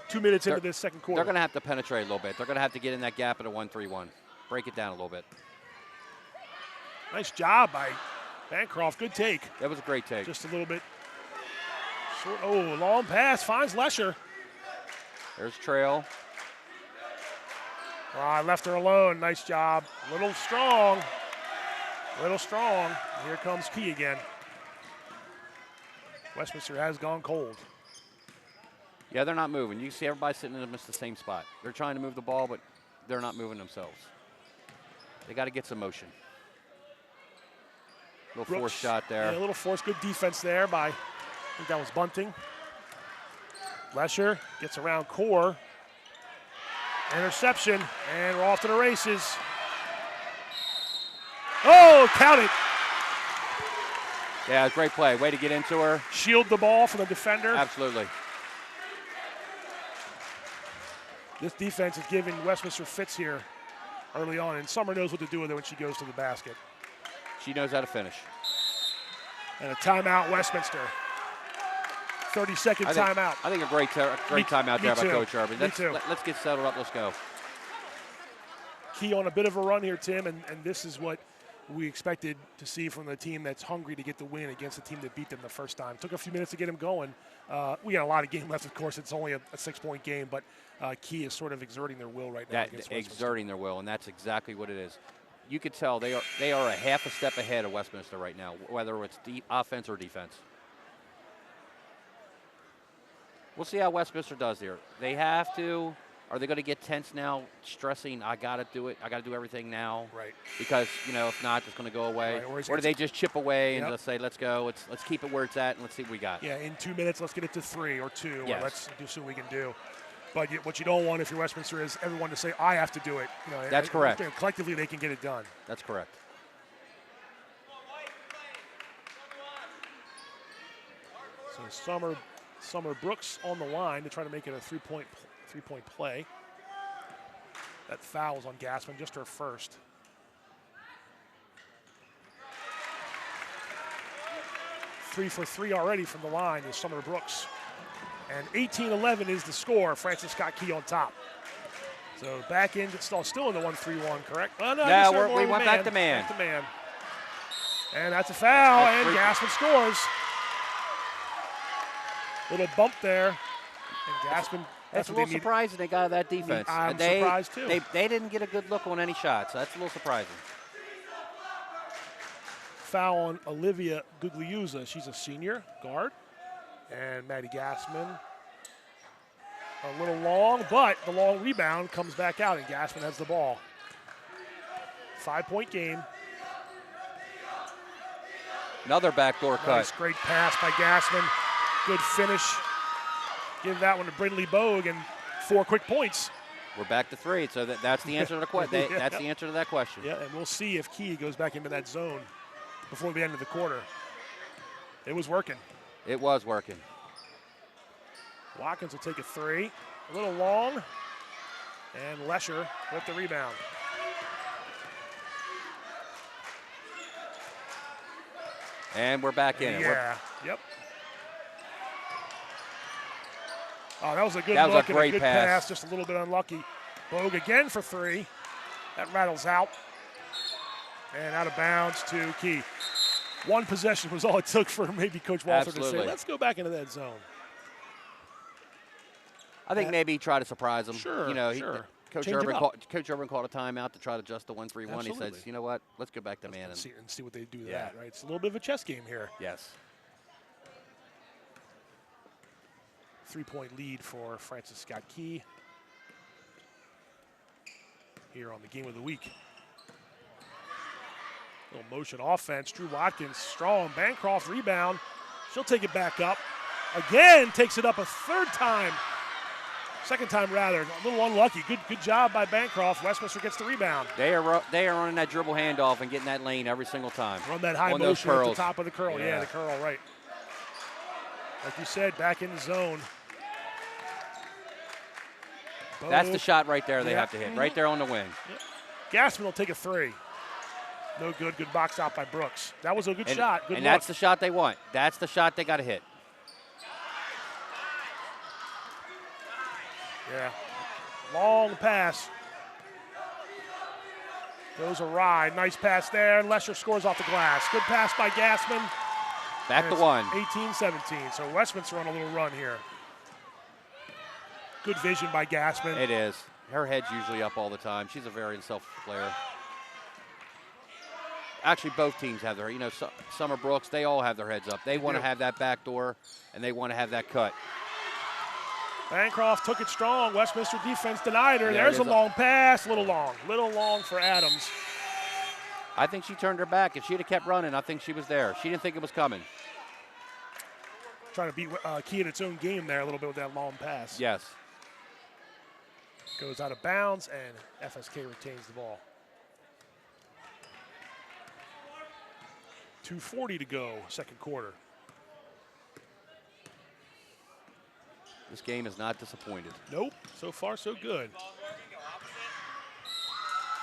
2 minutes into this second quarter. They're going to have to penetrate a little bit. They're going to have to get in that gap at a 1-3-1. Break it down a little bit. Nice job by Bancroft. Good take. That was a great take. Just a little bit short. Oh, long pass. Finds Lesher. There's Trail. I left her alone. Nice job. A little strong. Here comes Key again. Westminster has gone cold. Yeah, they're not moving. You see everybody sitting in almost the same spot. They're trying to move the ball, but they're not moving themselves. They got to get some motion. Little forced shot there. Yeah, a little forced. Good defense there by, I think that was Bunting. Lesher gets around Core. Interception, and we're off to the races. Oh, count it. Yeah, great play. Way to get into her. Shield the ball from the defender. Absolutely. This defense is giving Westminster fits here early on, and Summer knows what to do with it when she goes to the basket. She knows how to finish. And a timeout, Westminster. 30-second timeout. I think a great timeout there by Coach Urban. Let's get settled up. Let's go. Key on a bit of a run here, Tim, and this is what we expected to see from the team that's hungry to get the win against the team that beat them the first time. Took a few minutes to get them going. We got a lot of game left, of course. It's only a 6-point game, but Key is sort of exerting their will right now. Exerting their will, and that's exactly what it is. You could tell they are a half a step ahead of Westminster right now, whether it's deep offense or defense. We'll see how Westminster does here. They have to. Are they going to get tense now, stressing, I got to do it, I got to do everything now? Right. Because, if not, it's going to go away. Right. Or do they just chip away and just say, let's go, let's keep it where it's at, and let's see what we got? Yeah, in 2 minutes, let's get it to 3 or 2, yes. Or let's do what we can do. But what you don't want if you're Westminster is everyone to say, I have to do it. That's correct. Collectively, they can get it done. That's correct. So Summer Brooks on the line to try to make it a three-point play. That foul's on Gassman, just her first. Three for 3 already from the line is Summer Brooks. And 18-11 is the score. Francis Scott Key on top. So back in, still in the 1-3-1, correct? Oh, no, we went back to man. Back to man. And that's a foul, and Gassman scores. Little bump there, and Gassman. That's a little surprising they got that defense. I'm surprised too. They didn't get a good look on any shots. That's a little surprising. Foul on Olivia Gugliuzza. She's a senior guard. And Maddie Gassman. A little long, but the long rebound comes back out, and Gassman has the ball. 5-point game. Another backdoor cut. Nice, great pass by Gassman. Good finish. Give that one to Brindley Bogue, and 4 quick points. We're back to 3, so that's the answer to the question. Yeah. That's the answer to that question. Yeah, and we'll see if Key goes back into that zone before the end of the quarter. It was working. It was working. Watkins will take a 3. A little long, and Lesher with the rebound. And we're back in. Yeah, yep. Oh, that was a good look look and a good pass. Just a little bit unlucky. Bogue again for 3. That rattles out. And out of bounds to Key. One possession was all it took for maybe Coach Walther to say, let's go back into that zone. I think maybe try to surprise him. Sure, sure. Coach Urban called a timeout to try to adjust the 1-3-1. He says, you know what, let's go back to man. And see what they do to that, right? It's a little bit of a chess game here. Yes. 3-point lead for Francis Scott Key here on the game of the week. Little motion offense. Drew Watkins, strong. Bancroft rebound. She'll take it back up. Again, takes it up a third time. Second time, rather. A little unlucky. Good job by Bancroft. Westminster gets the rebound. They are running that dribble handoff and getting that lane every single time. Run that high motion at the top of the curl. Yeah, the curl, right. Like you said, back in the zone. That's the shot right there they have to hit. Right there on the wing. Yep. Gassman will take a 3. No good. Good box out by Brooks. That was a good shot. Good look. That's the shot they want. That's the shot they got to hit. Yeah. Long pass. Goes awry. Nice pass there. And Lesher scores off the glass. Good pass by Gassman. Back to 1. 18-17. So Westminster on a little run here. Good vision by Gassman. It is. Her head's usually up all the time. She's a very selfless player. Actually, both teams have their, Summer Brooks, they all have their heads up. They want to have that back door, and they want to have that cut. Bancroft took it strong. Westminster defense denied her. Yeah, There's a long pass. Little long for Adams. I think she turned her back. If she'd have kept running, I think she was there. She didn't think it was coming. Trying to beat Key in its own game there a little bit with that long pass. Yes. Goes out of bounds, and FSK retains the ball. 2:40 to go, second quarter. This game is not disappointed. Nope, so far so good.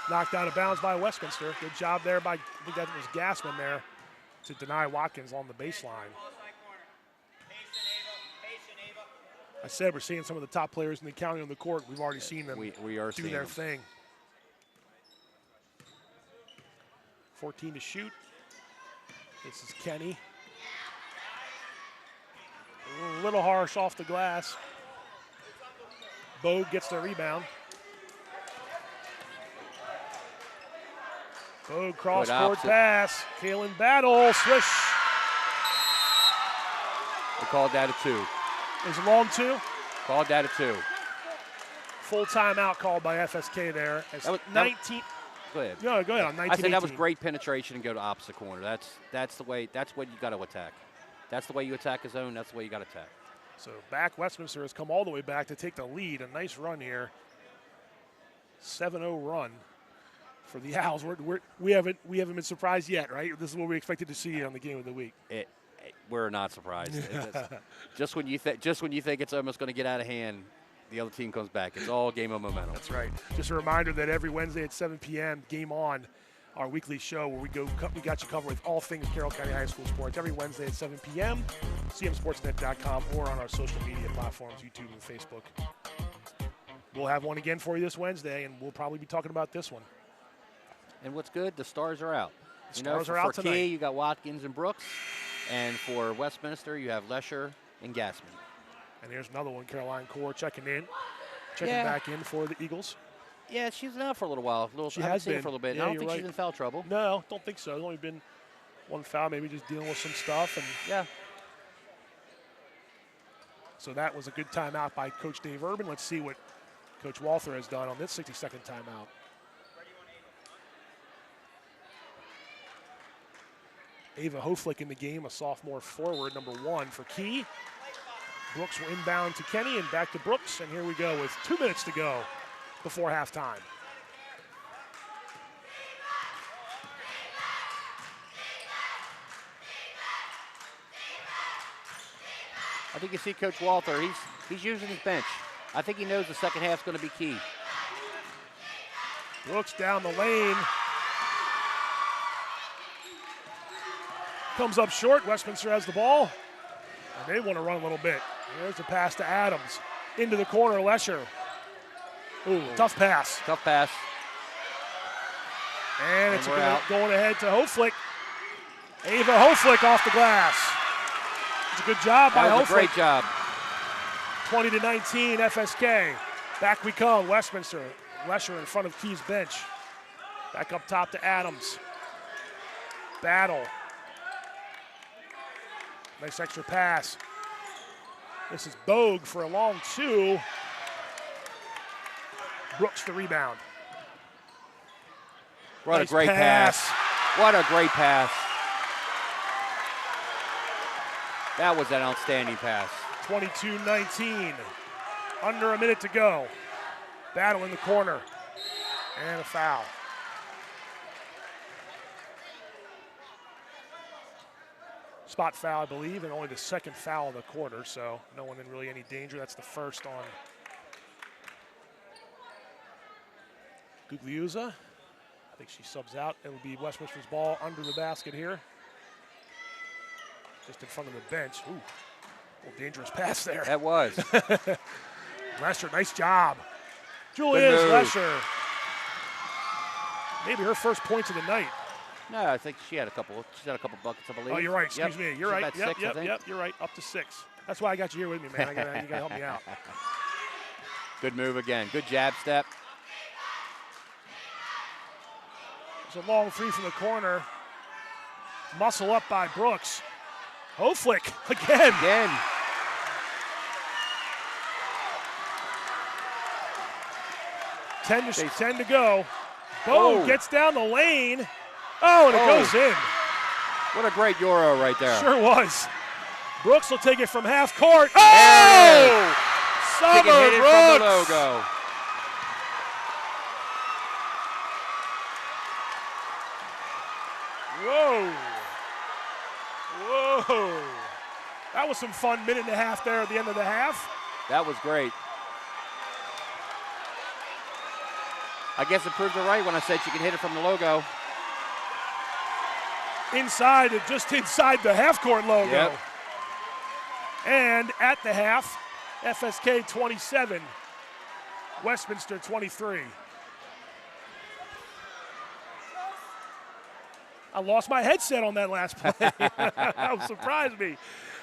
Knocked out of bounds by Westminster. Good job there by, I think that was Gassman there to deny Watkins on the baseline. I said we're seeing some of the top players in the county on the court. We've already seen them we are do seeing their them. thing. 14 to shoot. This is Kenny. A little harsh off the glass. Bogue gets the rebound. Bogue cross-court pass. Kalen Battle, swish. We called that a 2. Is it long 2? Called that a 2. Full timeout called by FSK there. As That was- 19. Go ahead. No, go ahead. On 19. I said that was great penetration and go to opposite corner. That's the way. That's what you got to attack. That's the way you attack a zone. That's the way you got to attack. So back, Westminster has come all the way back to take the lead. A nice run here. 7-0 run for the Owls. We haven't been surprised yet, right? This is what we expected to see on the game of the week. We're not surprised. Just when you think it's almost going to get out of hand, the other team comes back. It's all game of momentum. That's right. Just a reminder that every Wednesday at 7 p.m., Game On, our weekly show where we got you covered with all things Carroll County High School sports. Every Wednesday at 7 p.m., CMSportsNet.com or on our social media platforms, YouTube and Facebook. We'll have one again for you this Wednesday, and we'll probably be talking about this one. And what's good, the stars are out. Stars are out for tonight. Key, you got Watkins and Brooks. And for Westminster, you have Lesher and Gassman. And there's another one, Caroline Core checking back in for the Eagles. Yeah, she's been out for a little while. She I haven't has seen her been. for a little bit. Yeah, I don't you're think right. she's in foul trouble. No, don't think so. There's only been one foul, maybe just dealing with some stuff. And Yeah. so that was a good timeout by Coach Dave Urban. Let's see what Coach Walther has done on this 60-second timeout. Ava Hoflick in the game, a sophomore forward, number 1 for Key. Brooks will inbound to Kenny and back to Brooks. And here we go with 2 minutes to go before halftime. I think you see Coach Walther. He's using his bench. I think he knows the second half's going to be key. Brooks down the lane. Comes up short. Westminster has the ball. And they want to run a little bit. There's a pass to Adams. Into the corner, Lesher. Ooh, tough pass. Tough pass. And it's we're out. going ahead to Hoflick. Ava Hoflick off the glass. It's a good job by That was Hoflick. a great job. 20-19, FSK. Back we come, Westminster. Lesher in front of Key's bench. Back up top to Adams. Battle. Nice extra pass. This is Bogue for a long 2. Brooks the rebound. What Nice a great pass. What a great pass. That was an outstanding pass. 22-19. Under a minute to go. Battle in the corner. And a foul. Spot foul, I believe, and only the second foul of the quarter, so no one in really any danger. That's the first on Gugliuzza. I think she subs out. It'll be Westminster's ball under the basket here. Just in front of the bench. Ooh, a little dangerous pass there. That was. Lesher, nice job. Julia's Lesher. Maybe her first points of the night. No, I think she had a couple. She's had a couple buckets, I believe. Oh, you're right. Excuse me. You're right. She's about 6, I think. Yep. You're right. Up to 6. That's why I got you here with me, man. You gotta help me out. Good move again. Good jab step. It's a long 3 from the corner. Muscle up by Brooks. Hoflick again. 10 to go. Oh. Boom, gets down the lane. Oh, and it goes in. What a great Euro right there. Sure was. Brooks will take it from half court. There it is. Oh! She can Summer hit it from the Brooks. logo. Whoa. Whoa. That was some fun minute and a half there at the end of the half. That was great. I guess it proved her right when I said she can hit it from the logo. Inside, just inside the half-court logo. Yep. And at the half, FSK 27, Westminster 23. I lost my headset on that last play. That surprised me.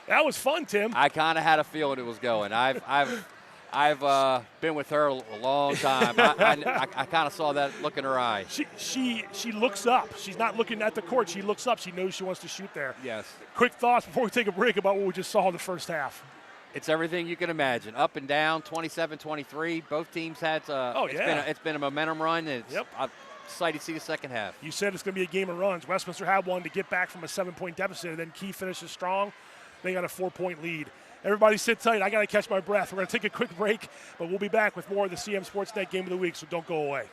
That was fun, Tim. I kind of had a feeling it was going. I've been with her a long time. I kind of saw that look in her eye. She looks up. She's not looking at the court. She looks up. She knows she wants to shoot there. Yes. Quick thoughts before we take a break about what we just saw in the first half. It's everything you can imagine. Up and down, 27-23. Both teams had. It's been a momentum run. I'm excited to see the second half. You said it's going to be a game of runs. Westminster had one to get back from a 7-point deficit, and then Key finishes strong. They got a 4-point lead. Everybody sit tight. I got to catch my breath. We're going to take a quick break, but we'll be back with more of the CMSportsNet Game of the Week, so don't go away.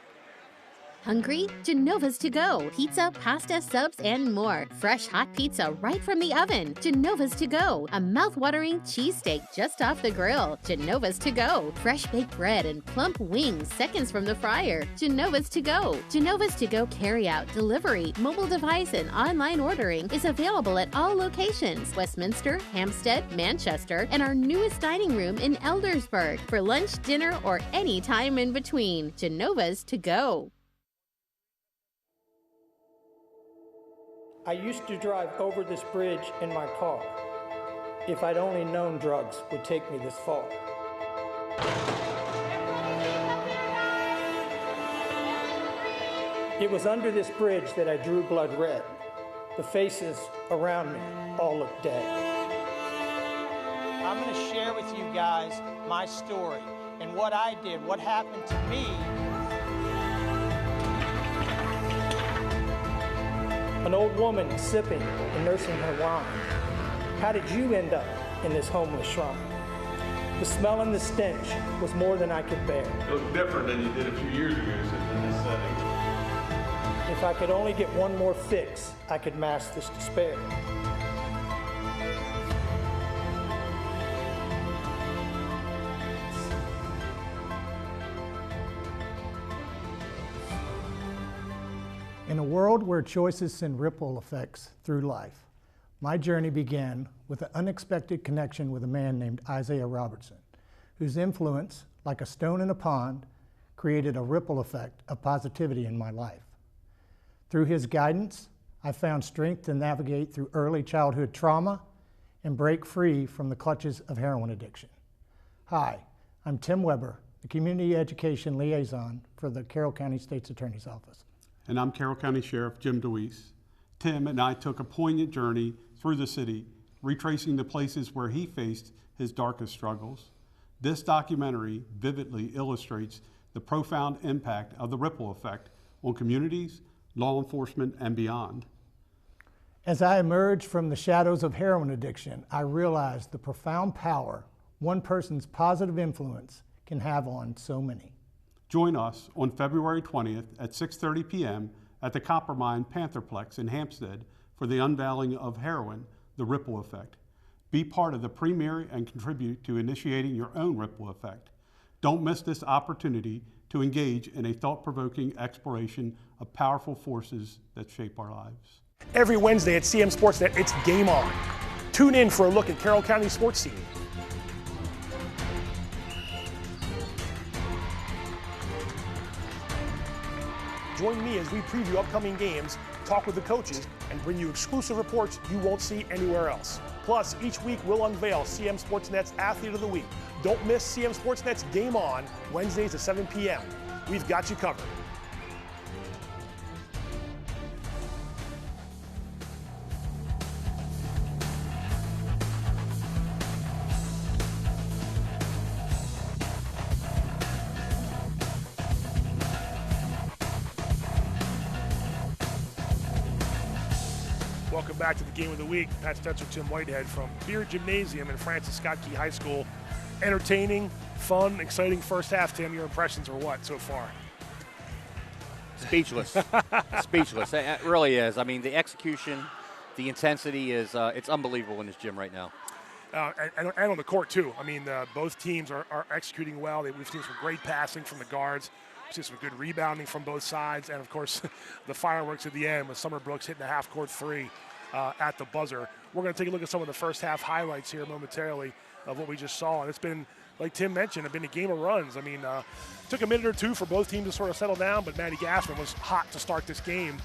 Hungry? Genova's to go. Pizza, pasta, subs, and more. Fresh hot pizza right from the oven. Genova's to go. A mouth-watering cheesesteak just off the grill. Genova's to go. Fresh baked bread and plump wings seconds from the fryer. Genova's to go. Genova's to go carry-out, delivery, mobile device, and online ordering is available at all locations. Westminster, Hampstead, Manchester, and our newest dining room in Eldersburg. For lunch, dinner, or any time in between. Genova's to go. I used to drive over this bridge in my car. If I'd only known drugs would take me this far. It was under this bridge that I drew blood red. The faces around me all looked dead. I'm gonna share with you guys my story and what I did, what happened to me. An old woman sipping and nursing her wine. How did you end up in this homeless shrine? The smell and the stench was more than I could bear. It looked different than you did a few years ago sitting in this setting. If I could only get one more fix, I could mask this despair. In a world where choices send ripple effects through life, my journey began with an unexpected connection with a man named Isaiah Robertson, whose influence, like a stone in a pond, created a ripple effect of positivity in my life. Through his guidance, I found strength to navigate through early childhood trauma and break free from the clutches of heroin addiction. Hi, I'm Tim Weber, the Community Education Liaison for the Carroll County State's Attorney's Office. And I'm Carroll County Sheriff Jim DeWeese. Tim and I took a poignant journey through the city, retracing the places where he faced his darkest struggles. This documentary vividly illustrates the profound impact of the ripple effect on communities, law enforcement, and beyond. As I emerged from the shadows of heroin addiction, I realized the profound power one person's positive influence can have on so many. Join us on February 20th at 6:30 p.m. at the Coppermine Pantherplex in Hampstead for the unveiling of Heroin, The Ripple Effect. Be part of the premiere and contribute to initiating your own ripple effect. Don't miss this opportunity to engage in a thought-provoking exploration of powerful forces that shape our lives. Every Wednesday at CMSportsNet, it's Game On. Tune in for a look at Carroll County sports scene. Join me as we preview upcoming games, talk with the coaches, and bring you exclusive reports you won't see anywhere else. Plus, each week we'll unveil CMSportsNet's Athlete of the Week. Don't miss CMSportsNet's Game On, Wednesdays at 7 p.m. We've got you covered. back to the game of the week. Pat Stetzer, Tim Whitehead from Beard Gymnasium in Francis Scott Key High School. Entertaining, fun, exciting first half. Tim, your impressions are what so far? Speechless. Speechless. It really is. I mean, the execution, the intensity is it's unbelievable in this gym right now. And on the court, too. I mean, both teams are executing well. We've seen some great passing from the guards. We've seen some good rebounding from both sides. And, of course, the fireworks at the end with Summer Brooks hitting a half-court three at the buzzer. We're going to take a look at some of the first-half highlights here momentarily of what we just saw. And it's been, like Tim mentioned, it's been a game of runs. I mean, it took a minute or two for both teams to sort of settle down, but Maddie Gassman was hot to start this game.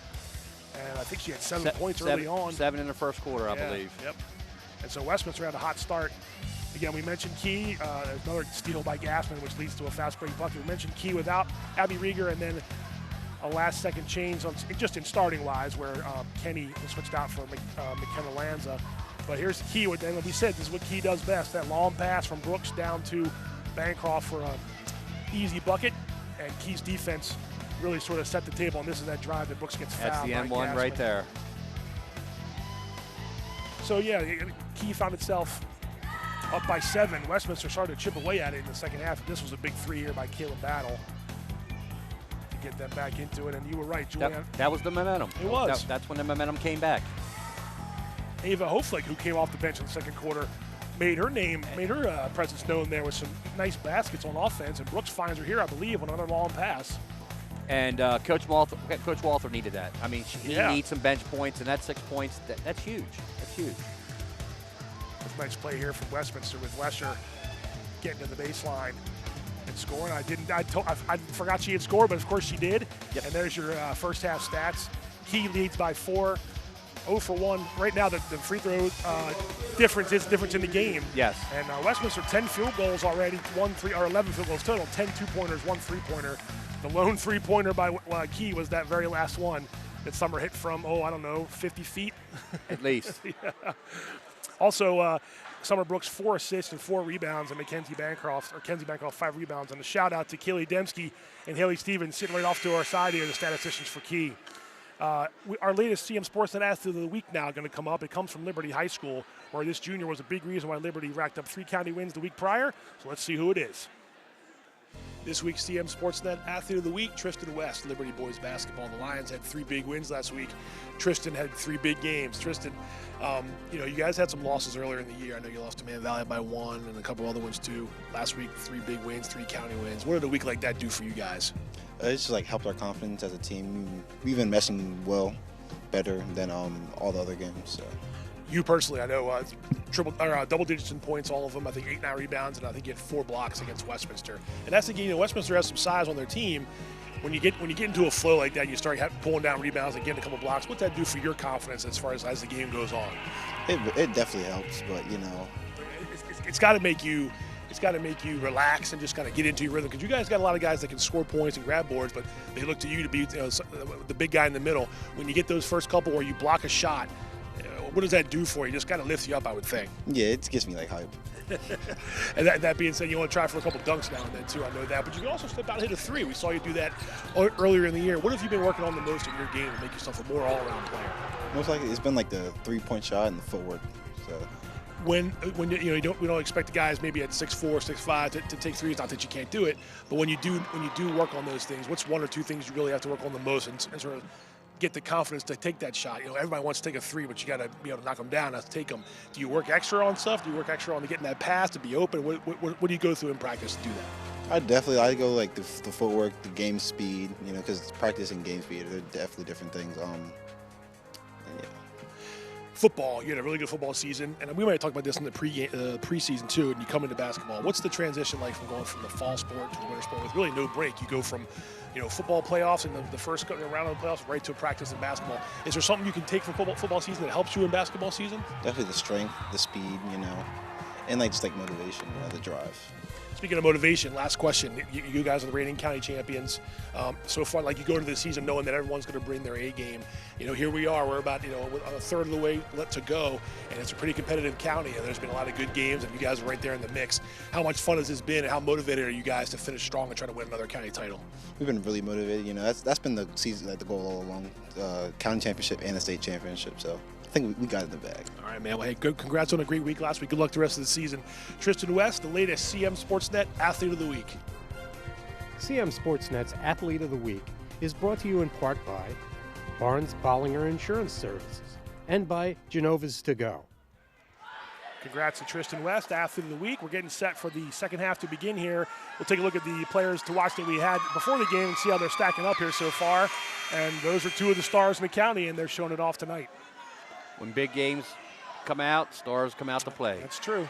And I think she had 7 points early on. 7 in the first quarter, I believe. Yep. And so Westminster had a hot start. Again, we mentioned Key. There's another steal by Gassman, which leads to a fast break bucket. We mentioned Key without Abby Rieger, and then a last-second change just in starting-wise, where Kenny was switched out for McKenna Lanza. But here's Key. And like we said, this is what Key does best. That long pass from Brooks down to Bancroft for an easy bucket. And Key's defense really sort of set the table, and this is that drive that Brooks gets fouled. That's the end one right there. So, yeah, Key found itself up by 7. Westminster started to chip away at it in the second half. This was a big three here by Caleb Battle to get them back into it. And you were right, Julian. That was the momentum. It was. That's when the momentum came back. Ava Hoflick, who came off the bench in the second quarter, made her presence known there with some nice baskets on offense. And Brooks finds her here, I believe, on another long pass. And Coach Walther needed that. I mean, he needs some bench points, and that's 6 points. That's huge. That's huge. That's a nice play here from Westminster with Lesher getting to the baseline and scoring. I forgot she had scored, but of course she did. Yep. And there's your first half stats. Key leads by 4. 0 for 1. Right now, the free throw difference is the difference in the game. Yes. And Westminster 10 field goals already, 11 field goals total, 10 2-pointers, 1 3-pointer. The lone 3-pointer by Key was that very last one that Summer hit from, 50 feet? At least. Yeah. Also, Summer Brooks 4 assists and 4 rebounds, and Kenzie Bancroft 5 rebounds. And a shout out to Kaylee Dembski and Haley Stevens sitting right off to our side here, the statisticians for Key. Our latest CMSportsNet Athlete of the Week now going to come up. It comes from Liberty High School, where this junior was a big reason why Liberty racked up 3 county wins the week prior. So let's see who it is. This week's CMSportsNet Athlete of the Week, Tristan West, Liberty boys basketball. The Lions had 3 big wins last week. Tristan had 3 big games. Tristan, you guys had some losses earlier in the year. I know you lost to Man Valley by 1 and a couple other ones too. Last week, 3 big wins, 3 county wins. What did a week like that do for you guys? It's just helped our confidence as a team. We've been meshing well, better than all the other games. So. You personally, I know double digits in points, all of them. I think 8-9 rebounds, and I think you had 4 blocks against Westminster. And that's the game. Westminster has some size on their team. When you get into a flow like that, you start pulling down rebounds and getting a couple blocks. What's that do for your confidence as far as the game goes on? It definitely helps, but it's got to make you. It's got to make you relax and just kind of get into your rhythm, because you guys got a lot of guys that can score points and grab boards, but they look to you to be the big guy in the middle. When you get those first couple where you block a shot, what does that do for you? Just kind of lifts you up, I would think. Yeah, it gets me hype. And that being said, you want to try for a couple dunks now and then too. I know that, but you can also step out and hit a 3. We saw you do that earlier in the year. What have you been working on the most in your game to make yourself a more all-around player? Most likely, it's been the 3-point shot and the footwork. So. When we don't expect the guys maybe at 6'4", 6'5" to take threes. Not that you can't do it, but when you do work on those things, what's 1 or 2 things you really have to work on the most and sort of get the confidence to take that shot? Everybody wants to take a 3, but you got to be able to knock them down. Not to take them. Do you work extra on stuff? Do you work extra on getting that pass to be open? What do you go through in practice to do that? I go the footwork, the game speed. Because practice and game speed are definitely different things. Football, you had a really good football season, and we might talk about this in the preseason too, and you come into basketball. What's the transition like from going from the fall sport to the winter sport with really no break? You go from football playoffs and the first round of the playoffs right to practice in basketball. Is there something you can take from football season that helps you in basketball season? Definitely the strength, the speed, and just motivation, the drive. Speaking of motivation, last question. You guys are the reigning county champions. So far, you go into the season knowing that everyone's going to bring their A game. Here we are. We're about a third of the way to go, and it's a pretty competitive county. And there's been a lot of good games, and you guys are right there in the mix. How much fun has this been, and how motivated are you guys to finish strong and try to win another county title? We've been really motivated. That's been the season, the goal all along. County championship and the state championship. So think we got it in the bag. All right, man. Well, hey, good. Congrats on a great week last week. Good luck the rest of the season. Tristan West, the latest CMSportsNet Athlete of the Week. CMSportsNet's Athlete of the Week is brought to you in part by Barnes Bollinger Insurance Services and by Genova's To Go. Congrats to Tristan West, Athlete of the Week. We're getting set for the second half to begin here. We'll take a look at the players to watch that we had before the game and see how they're stacking up here so far. And those are two of the stars in the county, and they're showing it off tonight. When big games come out, stars come out to play. That's true.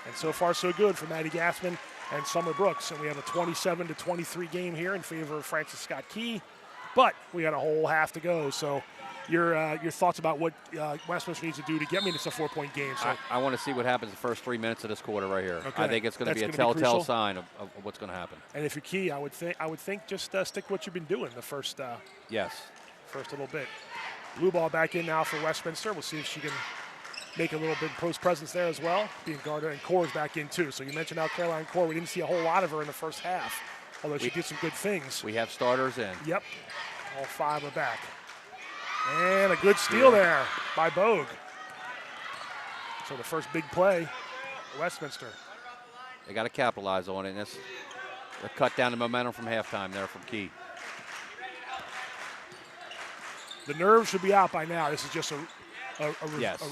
And so far, so good for Maddie Gassman and Summer Brooks. And we have a 27-23 game here in favor of Francis Scott Key. But we got a whole half to go. So your thoughts about what Westminster needs to do to get me into a 4-point game. So I want to see what happens the first 3 minutes of this quarter right here. Okay. I think it's going to be a telltale sign of what's going to happen. And if you're Key, I would think just stick to what you've been doing the first first little bit. Blue ball back in now for Westminster. We'll see if she can make a little bit post presence there as well. Being guarded, and Core's back in too. So you mentioned how Caroline Core, we didn't see a whole lot of her in the first half, although she did some good things. We have starters in. Yep, all 5 are back. And a good steal there by Bogue. So the first big play, Westminster. They got to capitalize on it. And that's a cut down the momentum from halftime there from Key. The nerves should be out by now. This is just a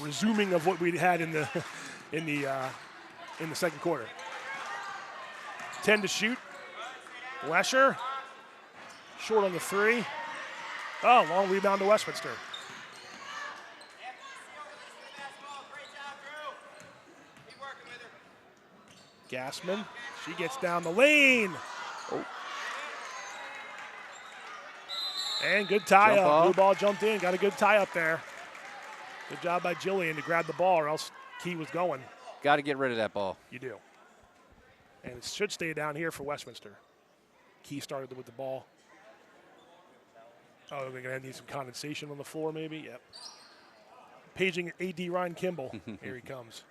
resuming of what we had in the in the second quarter. 10 to shoot. Lesher short on the 3. Oh, long rebound to Westminster. Gassman, she gets down the lane. Oh. And good tie up. Blue ball jumped in, got a good tie up there. Good job by Jillian to grab the ball, or else Key was going. Got to get rid of that ball. You do. And it should stay down here for Westminster. Key started with the ball. Oh, they're going to need some condensation on the floor maybe. Yep. Paging A.D. Ryan Kimball. Here he comes.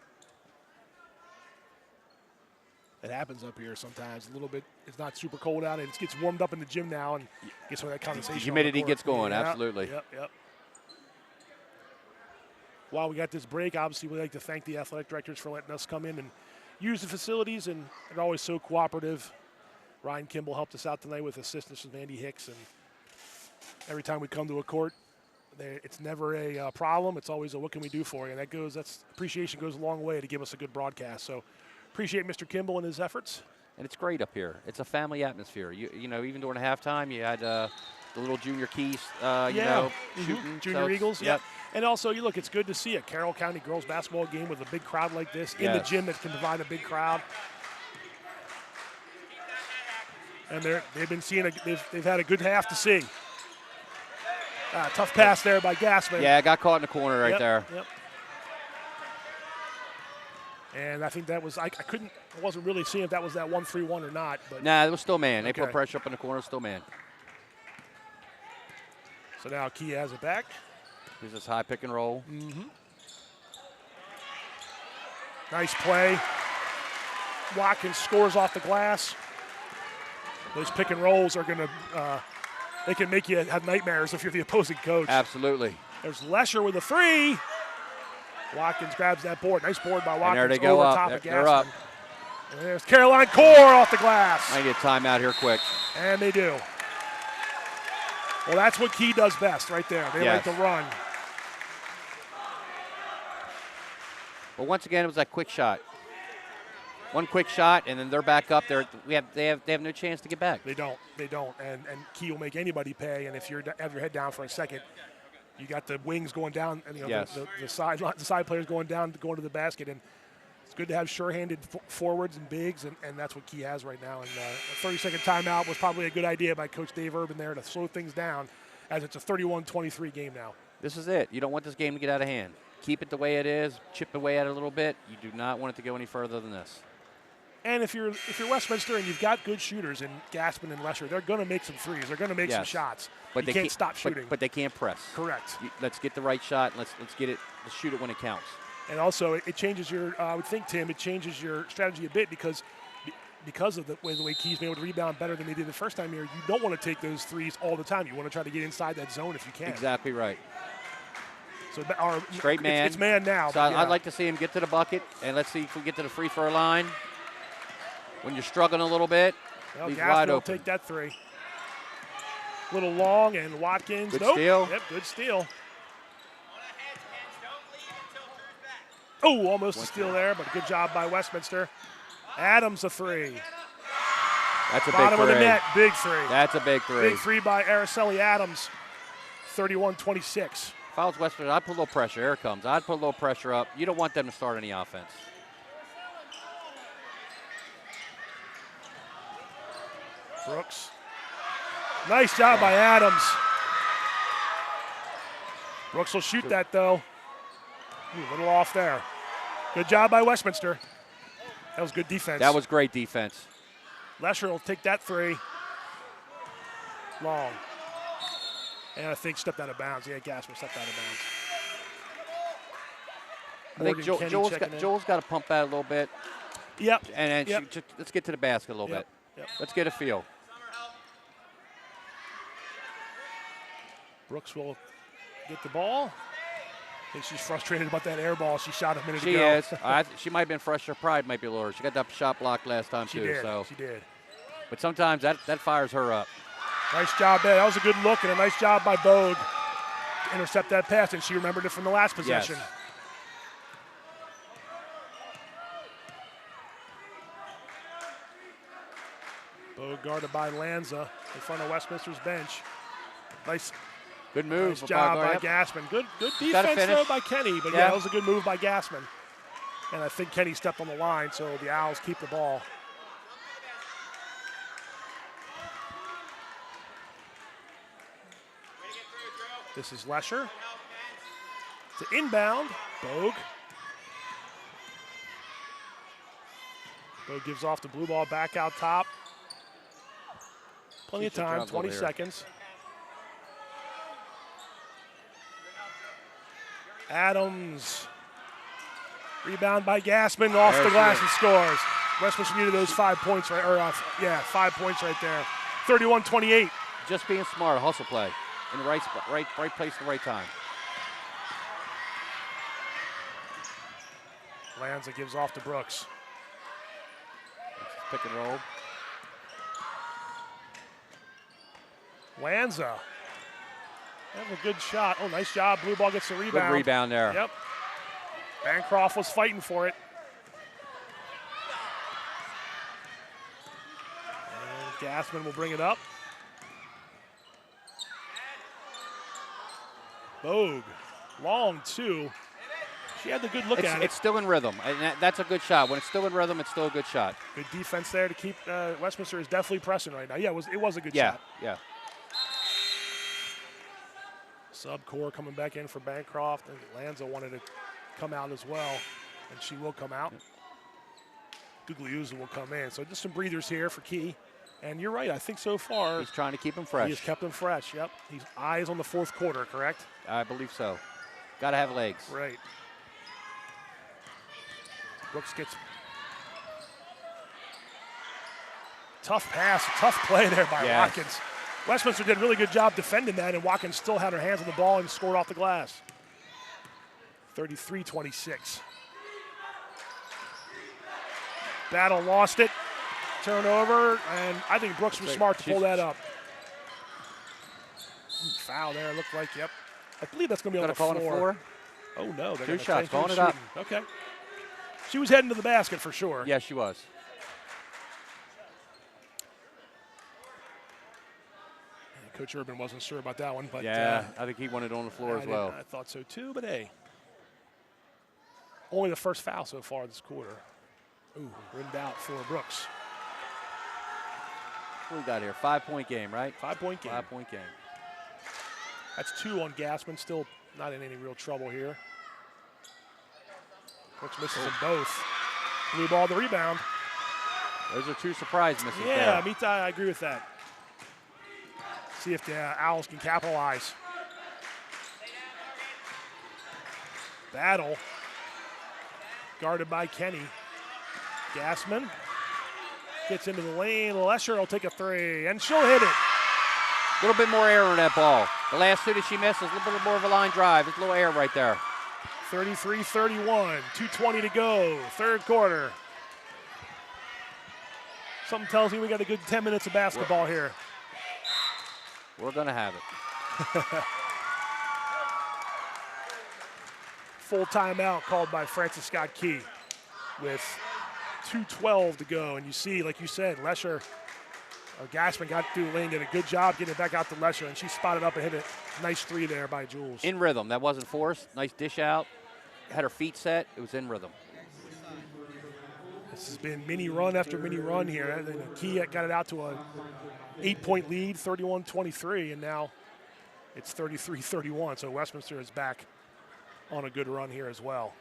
It happens up here sometimes a little bit. It's not super cold out. It gets warmed up in the gym now and gets some of that condensation. The humidity gets going, absolutely. Yep. While we got this break, obviously we'd like to thank the athletic directors for letting us come in and use the facilities, and they're always so cooperative. Ryan Kimball helped us out tonight with assistance from Andy Hicks, and every time we come to a court, it's never a problem. It's always a what can we do for you, and that's appreciation goes a long way to give us a good broadcast. So appreciate Mr. Kimball and his efforts. And it's great up here. It's a family atmosphere. You know, even during halftime, you had the little junior Keys, shooting. Junior Eagles, yep. And also, it's good to see a Carroll County girls basketball game with a big crowd like this in the gym that can provide a big crowd. And they've been seeing they've had a good half to see. Tough pass there by Gassman. Yeah, got caught in the corner right there. Yep. And I think that was I wasn't really seeing if that was that 1-3-1 or not. But nah, it was still man. They put pressure up in the corner, still man. So now Key has it back. Here's this high pick and roll. Mm-hmm. Nice play. Watkins scores off the glass. Those pick and rolls are going to they can make you have nightmares if you're the opposing coach. Absolutely. There's Lesher with a 3. Watkins grabs that board. Nice board by Watkins. And there they go over up. top of They're up. And there's Caroline Core off the glass. I need a timeout here quick. And they do. Well, that's what Key does best right there. They like to run. Well, once again, it was that quick shot. One quick shot, and then they're back up there. They have no chance to get back. They don't. And Key will make anybody pay. And if you have your head down for a second, you got the wings going down, and the side players going down, going to the basket. And it's good to have sure-handed forwards and bigs, and that's what Key has right now. And a 30-second timeout was probably a good idea by Coach Dave Urban there to slow things down, as it's a 31-23 game now. This is it. You don't want this game to get out of hand. Keep it the way it is. Chip away at it a little bit. You do not want it to go any further than this. And if you're Westminster and you've got good shooters in Gassman and Lesher, they're going to make some threes. They're going to make some shots. But they can't stop shooting. But they can't press. Correct. Let's get the right shot. And let's get it. Let's shoot it when it counts. And also, it changes your. I would think, Tim, it changes your strategy a bit because of the way Key's been able to rebound better than they did the first time here. You don't want to take those threes all the time. You want to try to get inside that zone if you can. Exactly right. So Straight man. It's man now. So I'd like to see him get to the bucket, and let's see if we get to the free throw line. When you're struggling a little bit, he's wide will open. Take that three. Little long, and Watkins. Good steal. Yep, good steal. Oh, almost a steal there, but a good job by Westminster. Adams a three. That's a Bottom big three. of the net, big three. That's a big three. Big three by Araceli Adams, 31-26. If I was Westminster, I'd put a little pressure. Here it comes. I'd put a little pressure up. You don't want them to start any offense. Brooks. Nice job by Adams. Brooks will shoot that, though. Ooh, a little off there. Good job by Westminster. That was good defense. That was great defense. Lesher will take that three. Long. And I think stepped out of bounds. Yeah, Gasper stepped out of bounds. I think Joel's got to pump that a little bit. Yep. And let's get to the basket a little bit. Yep. Let's get a feel. Brooks will get the ball. I think she's frustrated about that air ball she shot a minute ago. She is. She might have been fresh. Her pride might be lower. She got that shot blocked last time, she too. Did. So. She did. But sometimes that fires her up. Nice job there. That was a good look and a nice job by Bogue to intercept that pass, and she remembered it from the last possession. Yes. Bogue guarded by Lanza in front of Westminster's bench. Nice. Good move. Nice job by Gassman. Good defense, though, by Kenny. But, yeah, that was a good move by Gassman. And I think Kenny stepped on the line, so the Owls keep the ball. This is Lesher. To inbound, Bogue. Bogue gives off the blue ball back out top. Plenty of time, 20 seconds. Adams. Rebound by Gassman, off the glass and scores. Westminster needed those 5 points right, 5 points right there. 31-28. Just being smart, hustle play. In the right spot, right place at the right time. Lanza gives off to Brooks. Pick and roll. Lanza. Have a good shot. Oh, nice job. Blue ball gets the rebound. Good rebound there. Yep. Bancroft was fighting for it. And Gassman will bring it up. Bogue, long two. She had the good look at it. It's still in rhythm, and that's a good shot. When it's still in rhythm, it's still a good shot. Good defense there to keep Westminster is definitely pressing right now. Yeah, it was a good shot. Yeah. Subcore coming back in for Bancroft, and Lanza wanted to come out as well, and she will come out. Gugliuzza will come in. So just some breathers here for Key. And you're right, I think so far. He's trying to keep him fresh. He has kept him fresh, yep. He's eyes on the fourth quarter, correct? I believe so. Got to have legs. Right. Brooks gets tough pass, tough play there by Watkins. Westminster did a really good job defending that, and Watkins still had her hands on the ball and scored off the glass. 33-26. Battle lost it. Turnover, and I think Brooks was smart to pull that up. Foul there, looked like, yep. I believe that's going to be on the floor. Oh, no. Two shots, calling it up. Okay. She was heading to the basket for sure. Yeah, she was. And Coach Urban wasn't sure about that one, but yeah, I think he wanted it on the floor as well. I thought so too, but hey. Only the first foul so far this quarter. Ooh, rimmed out for Brooks. What we got here? 5-point game, right? 5-point game. 5-point game. That's 2 on Gassman. Still not in any real trouble here. Brooks misses them both. Blue ball, the rebound. Those are 2 surprise misses there. Yeah, Mita, I agree with that. See if the Owls can capitalize. Battle. Guarded by Kenny. Gassman gets into the lane. Lesher will take a 3, and she'll hit it. A little bit more air on that ball. The last two that she missed was a little bit more of a line drive. There's a little air right there. 33-31, 2:20 to go, third quarter. Something tells me we got a good 10 minutes of basketball here. We're going to have it. Full timeout called by Francis Scott Key with 2:12 to go. And you see, like you said, Lesher, Gassman got through the lane, did a good job getting it back out to Lesher, and she spotted up and hit a nice three there by Jules. In rhythm. That wasn't forced. Nice dish out. Had her feet set. It was in rhythm. This has been mini run after mini run here. And Key got it out to a 8-point lead, 31-23, and now it's 33-31. So Westminster is back on a good run here as well.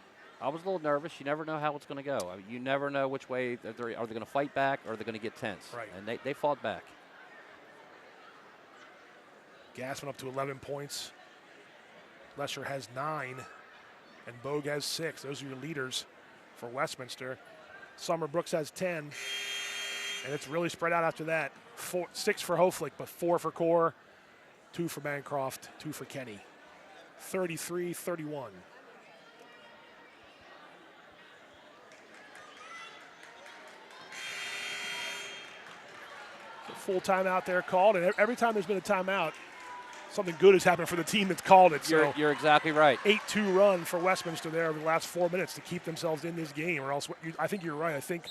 I was a little nervous. You never know how it's going to go. I mean, you never know which way. Are they going to fight back or are they going to get tense? Right. And they fought back. Gassman up to 11 points. Lesher has 9, and Bogue has 6. Those are your leaders for Westminster. Summer Brooks has 10, and it's really spread out after that. 6 for Hoflick, but 4 for Core, 2 for Bancroft, 2 for Kenny. 33-31. Full timeout there called, and every time there's been a timeout, something good has happened for the team that's called it. So You're exactly right. 8-2 run for Westminster there over the last 4 minutes to keep themselves in this game, or else I think you're right. I think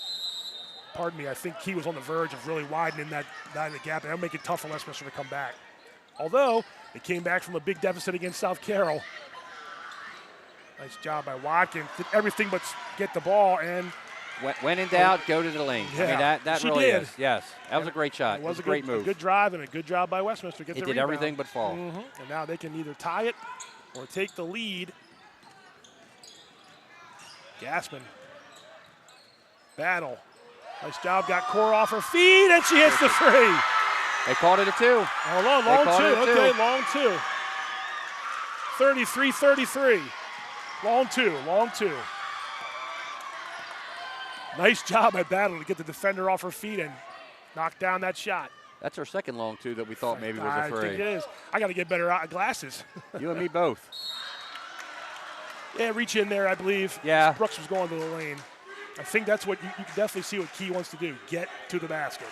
Key was on the verge of really widening that gap, and that'll make it tough for Westminster to come back. Although they came back from a big deficit against South Carroll. Nice job by Watkins. Did everything but get the ball, and when in doubt, go to the lane. Yeah, I mean, that she really did. is. Yes, that was a great shot. It was a great move. A good drive and a good job by Westminster to get the It did rebound. everything but fall. Mm-hmm. And now they can either tie it or take the lead. Gassman. Battle. Nice job. Got Core off her feet, and she hits the three. They called it a 2. Hold on, long 2. Okay, long 2. 33-33. Long 2. Nice job by Battle to get the defender off her feet and knock down that shot. That's our second long 2 that we thought maybe was a 3. I think it is. I got to get better glasses. You and me both. Yeah, reach in there, I believe. Yeah. Brooks was going to the lane. I think that's what you can definitely see what Key wants to do, get to the basket.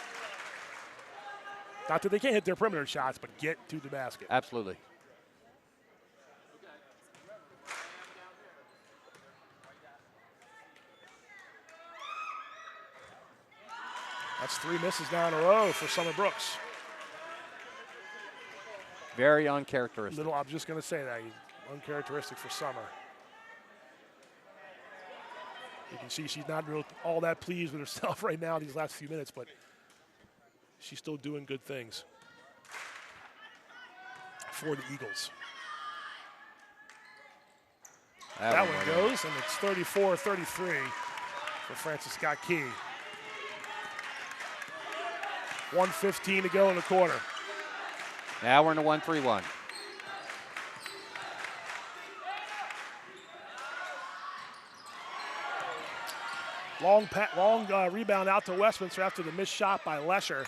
Not that they can't hit their perimeter shots, but get to the basket. Absolutely. That's 3 misses now in a row for Summer Brooks. Very uncharacteristic. I'm just going to say that. Uncharacteristic for Summer. You can see she's not real all that pleased with herself right now these last few minutes, but she's still doing good things for the Eagles. That one goes, and it's 34-33 for Francis Scott Key. 1:15 to go in the quarter. Now we're in the 1-3-1. Long rebound out to Westminster after the missed shot by Lesher.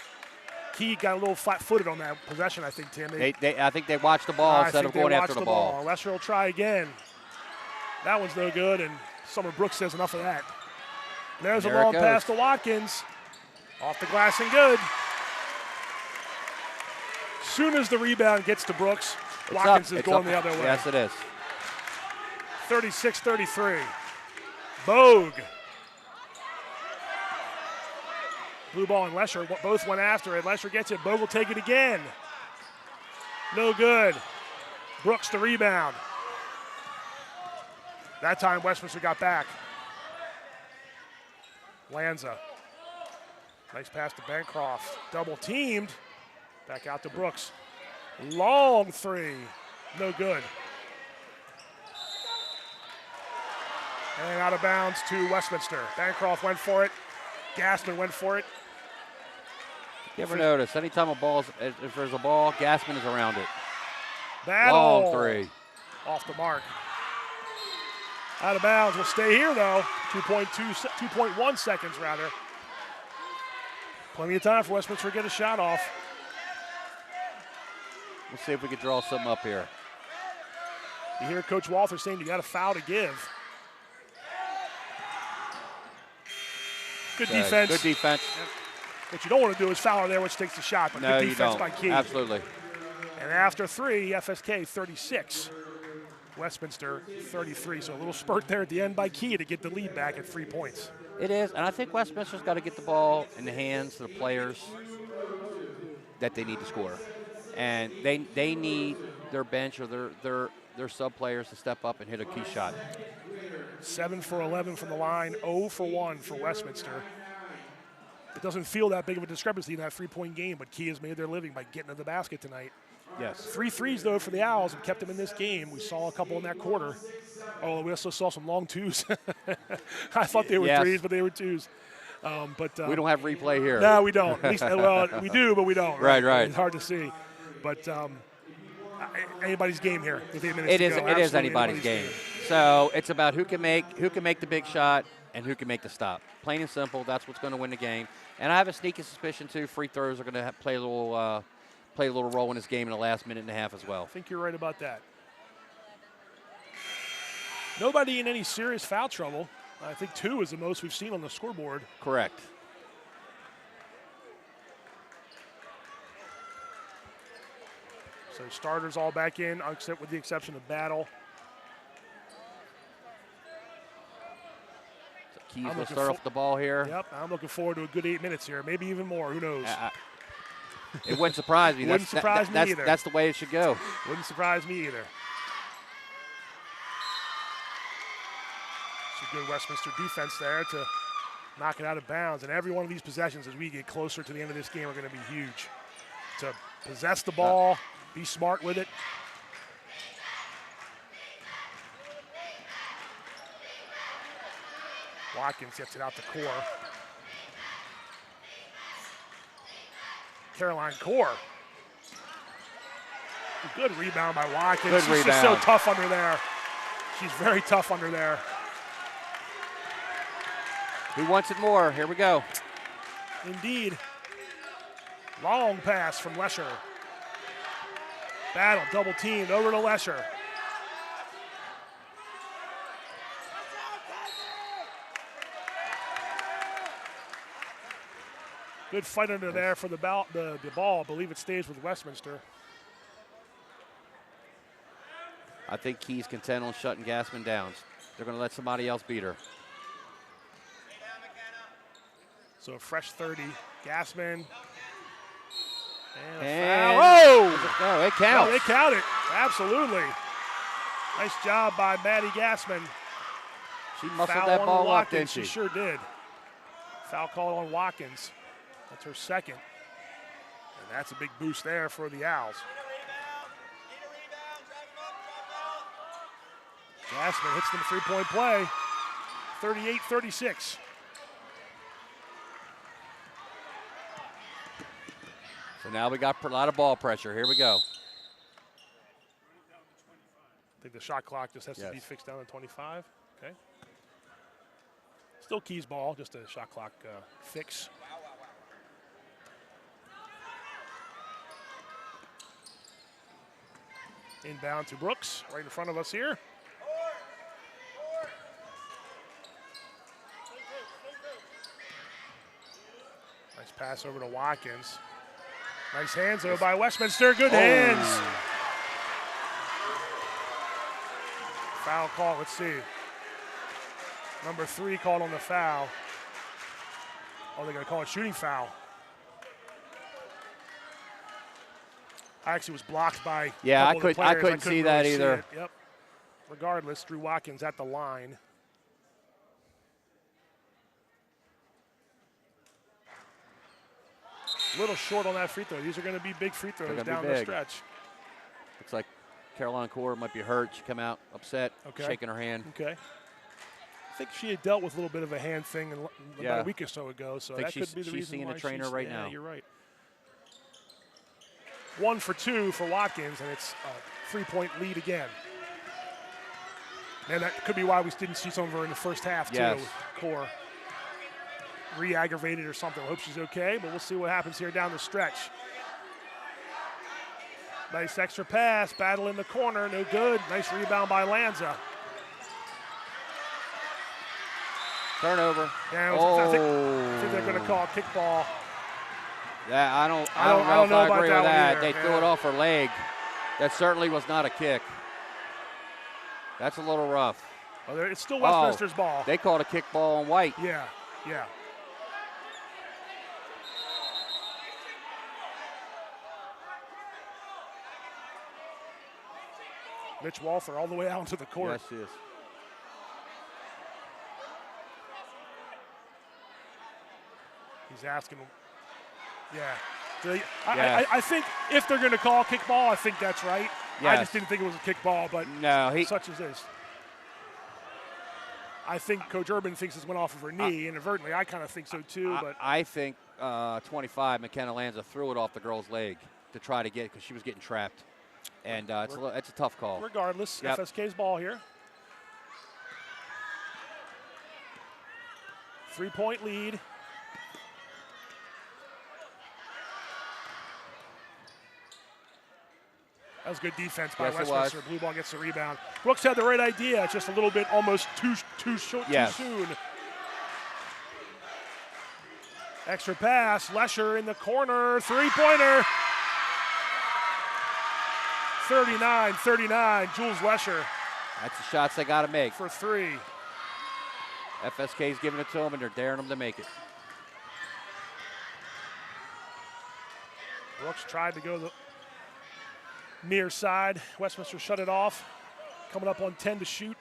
Key got a little flat-footed on that possession, I think, Tim. I think they watched the ball instead of going after the ball. Lesher will try again. That one's no good, and Summer Brooks says enough of that. And there's a long pass to Watkins. Off the glass and good. Soon as the rebound gets to Brooks, Watkins is going the other way. Yes, it is. 36-33. Bogue. Blue ball and Lesher both went after it. Lesher gets it. Bogue will take it again. No good. Brooks the rebound. That time Westminster got back. Lanza. Nice pass to Bancroft. Double teamed. Back out to Brooks. Long 3. No good. And out of bounds to Westminster. Bancroft went for it. Gassman went for it. You ever notice, anytime if there's a ball, Gassman is around it. Battle. Long 3. Off the mark. Out of bounds. Will stay here, though. 2.1 seconds, rather. Plenty of time for Westminster to get a shot off. We'll see if we can draw something up here. You hear Coach Walther saying you got a foul to give. Good defense. Good defense. Yep. What you don't want to do is foul her there, which takes the shot, but No, good defense you don't. by Key. Absolutely. And after 3, FSK 36. Westminster 33. So a little spurt there at the end by Key to get the lead back at 3 points. It is, and I think Westminster's got to get the ball in the hands of the players that they need to score. And they need their bench or their sub players to step up and hit a key shot. 7 for 11 from the line, 0 for 1 for Westminster. It doesn't feel that big of a discrepancy in that 3-point game, but Key has made their living by getting to the basket tonight. Yes. 3 threes, though, for the Owls and kept them in this game. We saw a couple in that quarter. Oh, we also saw some long twos. I thought they were threes, but they were twos. But we don't have replay here. No, we don't. At least, well, we do, but we don't. Right. It's hard to see. But anybody's game here with 8 minutes It to is. go. It is anybody's game. So it's about who can make the big shot and who can make the stop. Plain and simple. That's what's going to win the game. And I have a sneaky suspicion too. Free throws are going to play a little role in this game in the last minute and a half as well. I think you're right about that. Nobody in any serious foul trouble. I think 2 is the most we've seen on the scoreboard. Correct. So starters all back in, except with the exception of Battle. So Keys will start off the ball here. Yep, I'm looking forward to a good 8 minutes here, maybe even more. Who knows? It wouldn't surprise me. Wouldn't surprise me either. That's the way it should go. Wouldn't surprise me either. Some good Westminster defense there to knock it out of bounds. And every one of these possessions as we get closer to the end of this game are going to be huge. To possess the ball, be smart with it. Watkins gets it out to Core. Caroline Core. A good rebound by Watkins. Good She's rebound. just so tough under there. She's very tough under there. Who wants it more? Here we go. Indeed. Long pass from Lesher. Battle, double teamed, over to Lesher. Good fight under there for the ball. I believe it stays with Westminster. I think Key's content on shutting Gassman down. They're going to let somebody else beat her. So a fresh 30. Gassman. And foul. Oh, it counts. Oh, they count it. Absolutely. Nice job by Maddie Gassman. She muscled Foul that on ball up, Watkins. didn't she? She sure did. Foul call on Watkins. That's her second. And that's a big boost there for the Owls. Gassman hits them a three-point play. 38-36. So now we got a lot of ball pressure. Here we go. I think the shot clock just has to be fixed down to 25. Okay. Still Keys ball, just a shot clock fix. Inbound to Brooks, right in front of us here. Nice pass over to Watkins. Nice hands though by Westminster. Good hands. Foul call. Let's see. Number 3 called on the foul. Oh, they're going to call it shooting foul. I actually was blocked by. Yeah, I couldn't see that either. Yep. Regardless, Drew Watkins at the line. A little short on that free throw. These are going to be big free throws down the stretch. Looks like Caroline Core might be hurt. She come out upset, shaking her hand. Okay. I think she had dealt with a little bit of a hand thing about a week or so ago, so that could be the reason she's seeing why a trainer right now. Yeah, you're right. 1 for 2 for Watkins, and it's a 3-point lead again. And that could be why we didn't see some of her in the first half, too, with Core. Re-aggravated or something. I hope she's okay, but we'll see what happens here down the stretch. Nice extra pass, battle in the corner, no good. Nice rebound by Lanza. Turnover. Yeah, I think they're going to call a kickball. Yeah, I don't know if I agree with that. They threw it off her leg. That certainly was not a kick. That's a little rough. Well, it's still Westminster's ball. They called a kickball on White. Yeah, yeah. Mitch Walther all the way out into the court. Yes, he is. He's asking, I think if they're going to call kickball, I think that's right. Yes. I just didn't think it was a kickball, but such as this. I think Coach Urban thinks this went off of her knee inadvertently. I kind of think so too. But I think 25, McKenna Lanza threw it off the girl's leg to try to get, because she was getting trapped. And it's a tough call. Regardless, FSK's ball here. 3-point lead. That was good defense by Westminster. Blue ball gets the rebound. Brooks had the right idea. It's just a little bit almost too soon. Extra pass. Lesher in the corner. Three-pointer. 39-39. Jules Lesher. That's the shots they got to make. For three. FSK's giving it to them, and they're daring them to make it. Brooks tried to go the near side. Westminster shut it off. Coming up on 10 to shoot.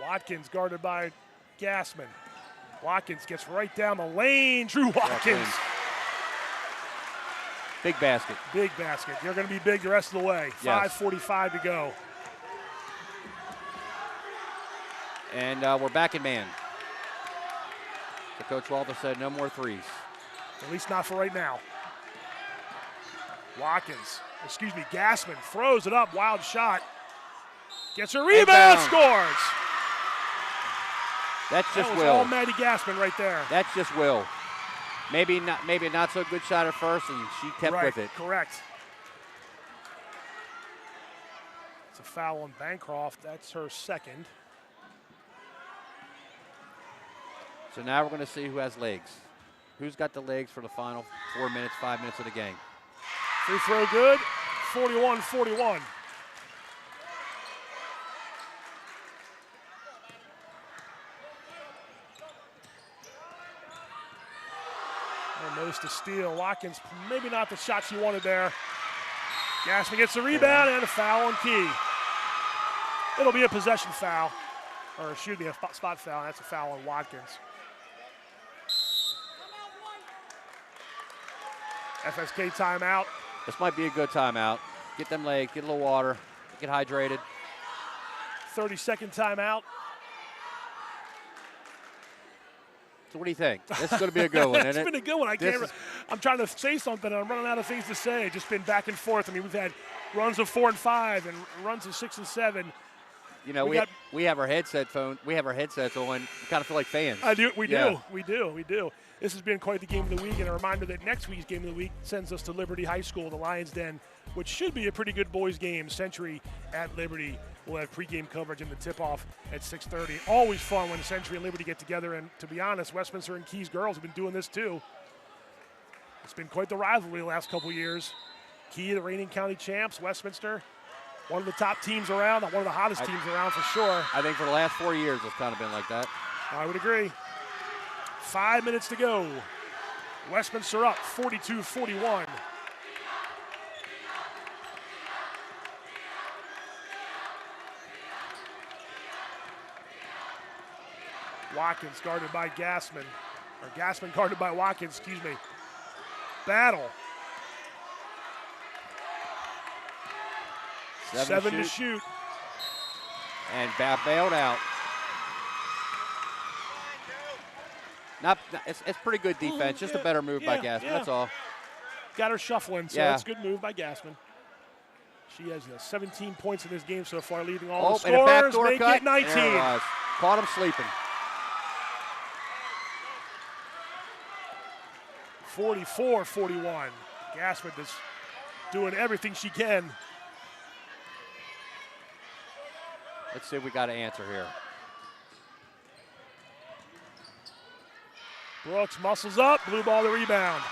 Watkins guarded by Gassman. Watkins gets right down the lane. Drew Watkins. Big basket. Big basket. They're going to be big the rest of the way. 5:45 to go. And we're back in man. So Coach Walter said no more threes. At least not for right now. Gassman throws it up. Wild shot. Gets a rebound, scores. That's just that was Will. All Maddie Gassman right there. That's just Will. Maybe not so good shot at first, and she kept with it. Correct. It's a foul on Bancroft. That's her second. So now we're going to see who has legs. Who's got the legs for the final 4 minutes, 5 minutes of the game? Free throw good. 41-41. Almost a steal. Watkins, maybe not the shot she wanted there. Gassman gets the rebound and a foul on Key. It'll be a possession foul, or excuse me, a spot foul. That's a foul on Watkins. FSK timeout. This might be a good timeout. Get them legs, get a little water, get hydrated. 30-second timeout. So what do you think? This is going to be a good one, isn't it? It's been a good one. I'm trying to say something, and I'm running out of things to say. Just been back and forth. I mean, we've had runs of 4 and 5 and runs of 6 and 7. You know, we have our headsets on. We kind of feel like fans. We do. This has been quite the game of the week, and a reminder that next week's game of the week sends us to Liberty High School, the Lions Den, which should be a pretty good boys game. Century at Liberty. We'll have pregame coverage in the tip-off at 6:30. Always fun when Century and Liberty get together, and to be honest, Westminster and Keys girls have been doing this too. It's been quite the rivalry the last couple years. Key, the reigning county champs, Westminster, one of the top teams around, one of the hottest teams around for sure. I think for the last 4 years it's kind of been like that. I would agree. 5 minutes to go. Westminster up 42-41. Watkins guarded by Gassman. Or Gassman guarded by Watkins, excuse me. Battle. 7 to shoot. And bailed out. It's pretty good defense. Just a better move by Gassman. That's all. Got her shuffling, so it's a good move by Gassman. She has 17 points in this game so far, leading all the scorers. And a backdoor cut. It 19. There it was. Caught him sleeping. 44-41. Gassman does doing everything she can. Let's see if we got an answer here. Brooks muscles up, blue ball the rebound.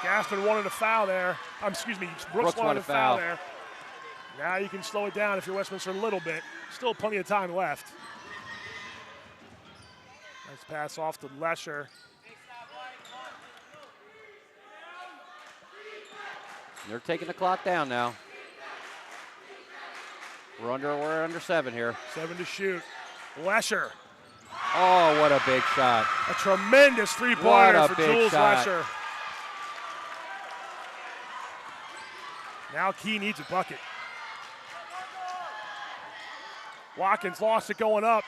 Gassman wanted a foul there. Brooks wanted a foul there. Now you can slow it down if you're Westminster a little bit. Still plenty of time left. Nice pass off to Lesher. They're taking the clock down now. We're under 7 here. 7 to shoot. Lesher. Oh, what a big shot. A tremendous three-pointer for Jules shot. Lesher. Now Key needs a bucket. Watkins lost it going up.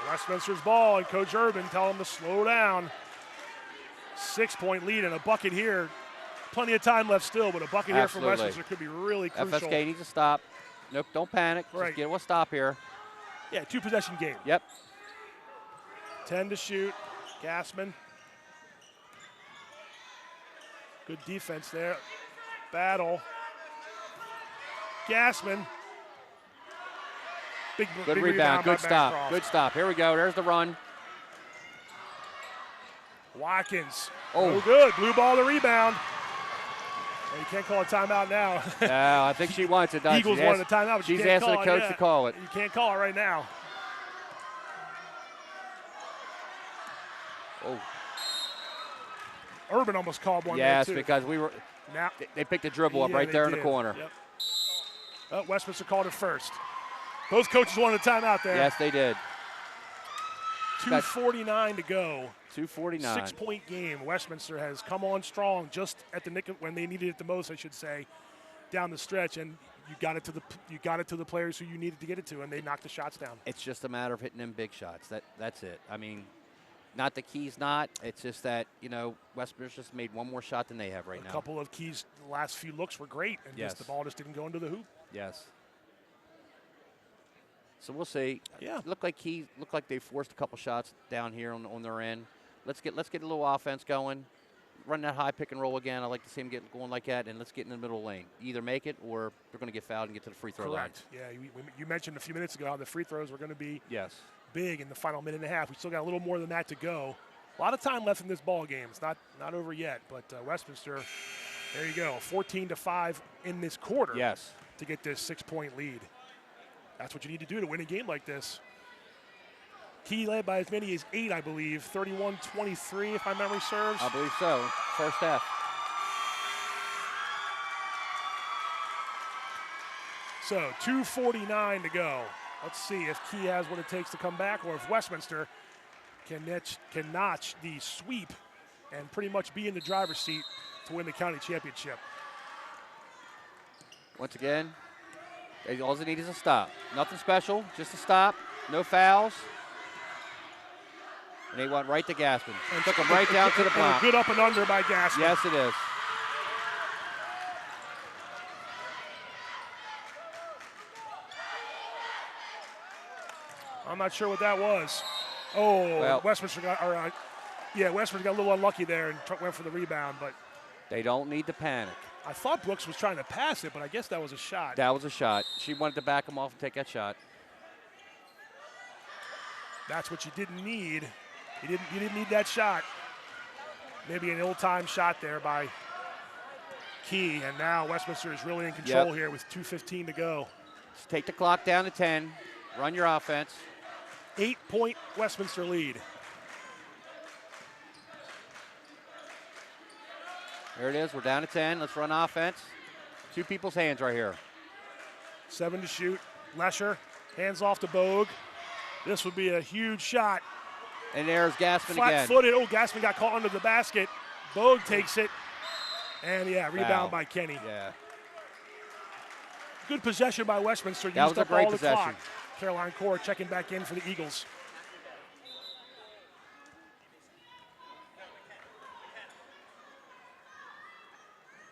Westminster's ball, and Coach Urban tell him to slow down. 6-point lead and a bucket here. Plenty of time left still, but a bucket here from Westminster could be really crucial. FSK needs to stop. Nope, don't panic. Right. Just get a stop here. Yeah, 2-possession game. Yep. 10 to shoot. Gassman. Good defense there. Battle. Gassman. Good rebound. Good stop. Good stop. Here we go. There's the run. Watkins. Oh, good. Blue ball the rebound. Well, you can't call a timeout now. No, I think she wants it, doesn't she? Eagles wanted a timeout, but she's you can't asking call the coach it. to call it. You can't call it right now. Oh. Urban almost called one yes, there, too. because they picked the dribble up right there in the corner. Yep. Westminster called it first. Both coaches wanted a timeout there. Yes, they did. 2:49 to go. 2:49. 6-point game. Westminster has come on strong just at the nick of when they needed it the most, I should say, down the stretch, and you got it to the players who you needed to get it to, and they knocked the shots down. It's just a matter of hitting them big shots. That's it. I mean, not the Keys not. It's just that, Westminster just made one more shot than they have right now. A couple of Keys' last few looks were great, and yes. just the ball just didn't go into the hoop. Yes. So we'll see. Yeah. Look like they forced a couple shots down here on their end. Let's get a little offense going. Run that high pick and roll again. I like to see them get going like that, and let's get in the middle lane. Either make it or they're going to get fouled and get to the free throw line. Correct. Yeah, you mentioned a few minutes ago how the free throws were going to be big in the final minute and a half. We still got a little more than that to go. A lot of time left in this ball game. It's not over yet, but Westminster, there you go, 14-5 in this quarter. Yes. To get this 6-point lead. That's what you need to do to win a game like this. Key led by as many as 8, I believe. 31-23, if my memory serves. I believe so. First half. So 2:49 to go. Let's see if Key has what it takes to come back, or if Westminster can notch the sweep and pretty much be in the driver's seat to win the county championship. Once again, all they need is a stop. Nothing special, just a stop. No fouls. And they went right to Gassman. And took him right down to the block. Good up and under by Gassman. Yes, it is. I'm not sure what that was. Oh, well, Westminster got a little unlucky there and went for the rebound, but they don't need to panic. I thought Brooks was trying to pass it, but I guess that was a shot. That was a shot. She wanted to back him off and take that shot. That's what you didn't need. You didn't need that shot. Maybe an ill-timed shot there by Key, and now Westminster is really in control here with 2:15 to go. Just take the clock down to 10. Run your offense. 8-point Westminster lead. There it is. We're down to 10. Let's run offense. Two people's hands right here. 7 to shoot. Lesher, hands off to Bogue. This would be a huge shot. And there's Gassman again. Flat-footed. Oh, Gassman got caught under the basket. Bogue takes it. And, rebound by Kenny. Yeah. Good possession by Westminster. That was a great possession. Clock. Caroline Core checking back in for the Eagles.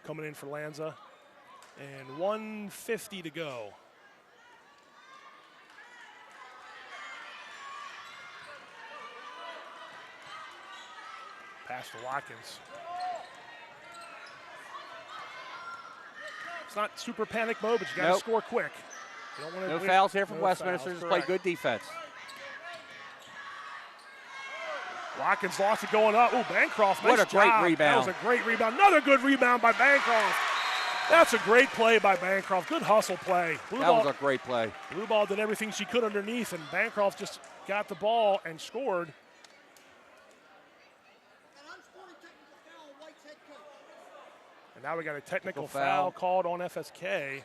Coming in for Lanza. And 1:50 to go. Pass to Watkins. It's not super panic mode, but you got to score quick. You don't No fouls here from Westminster. Just play good defense. Watkins lost it going up. Oh, Bancroft, nice What a great job. rebound. That was a great rebound. Another good rebound by Bancroft. That's a great play by Bancroft. Good hustle play. That was a great play. Blue ball did everything she could underneath, and Bancroft just got the ball and scored. And now we got a technical foul called on FSK.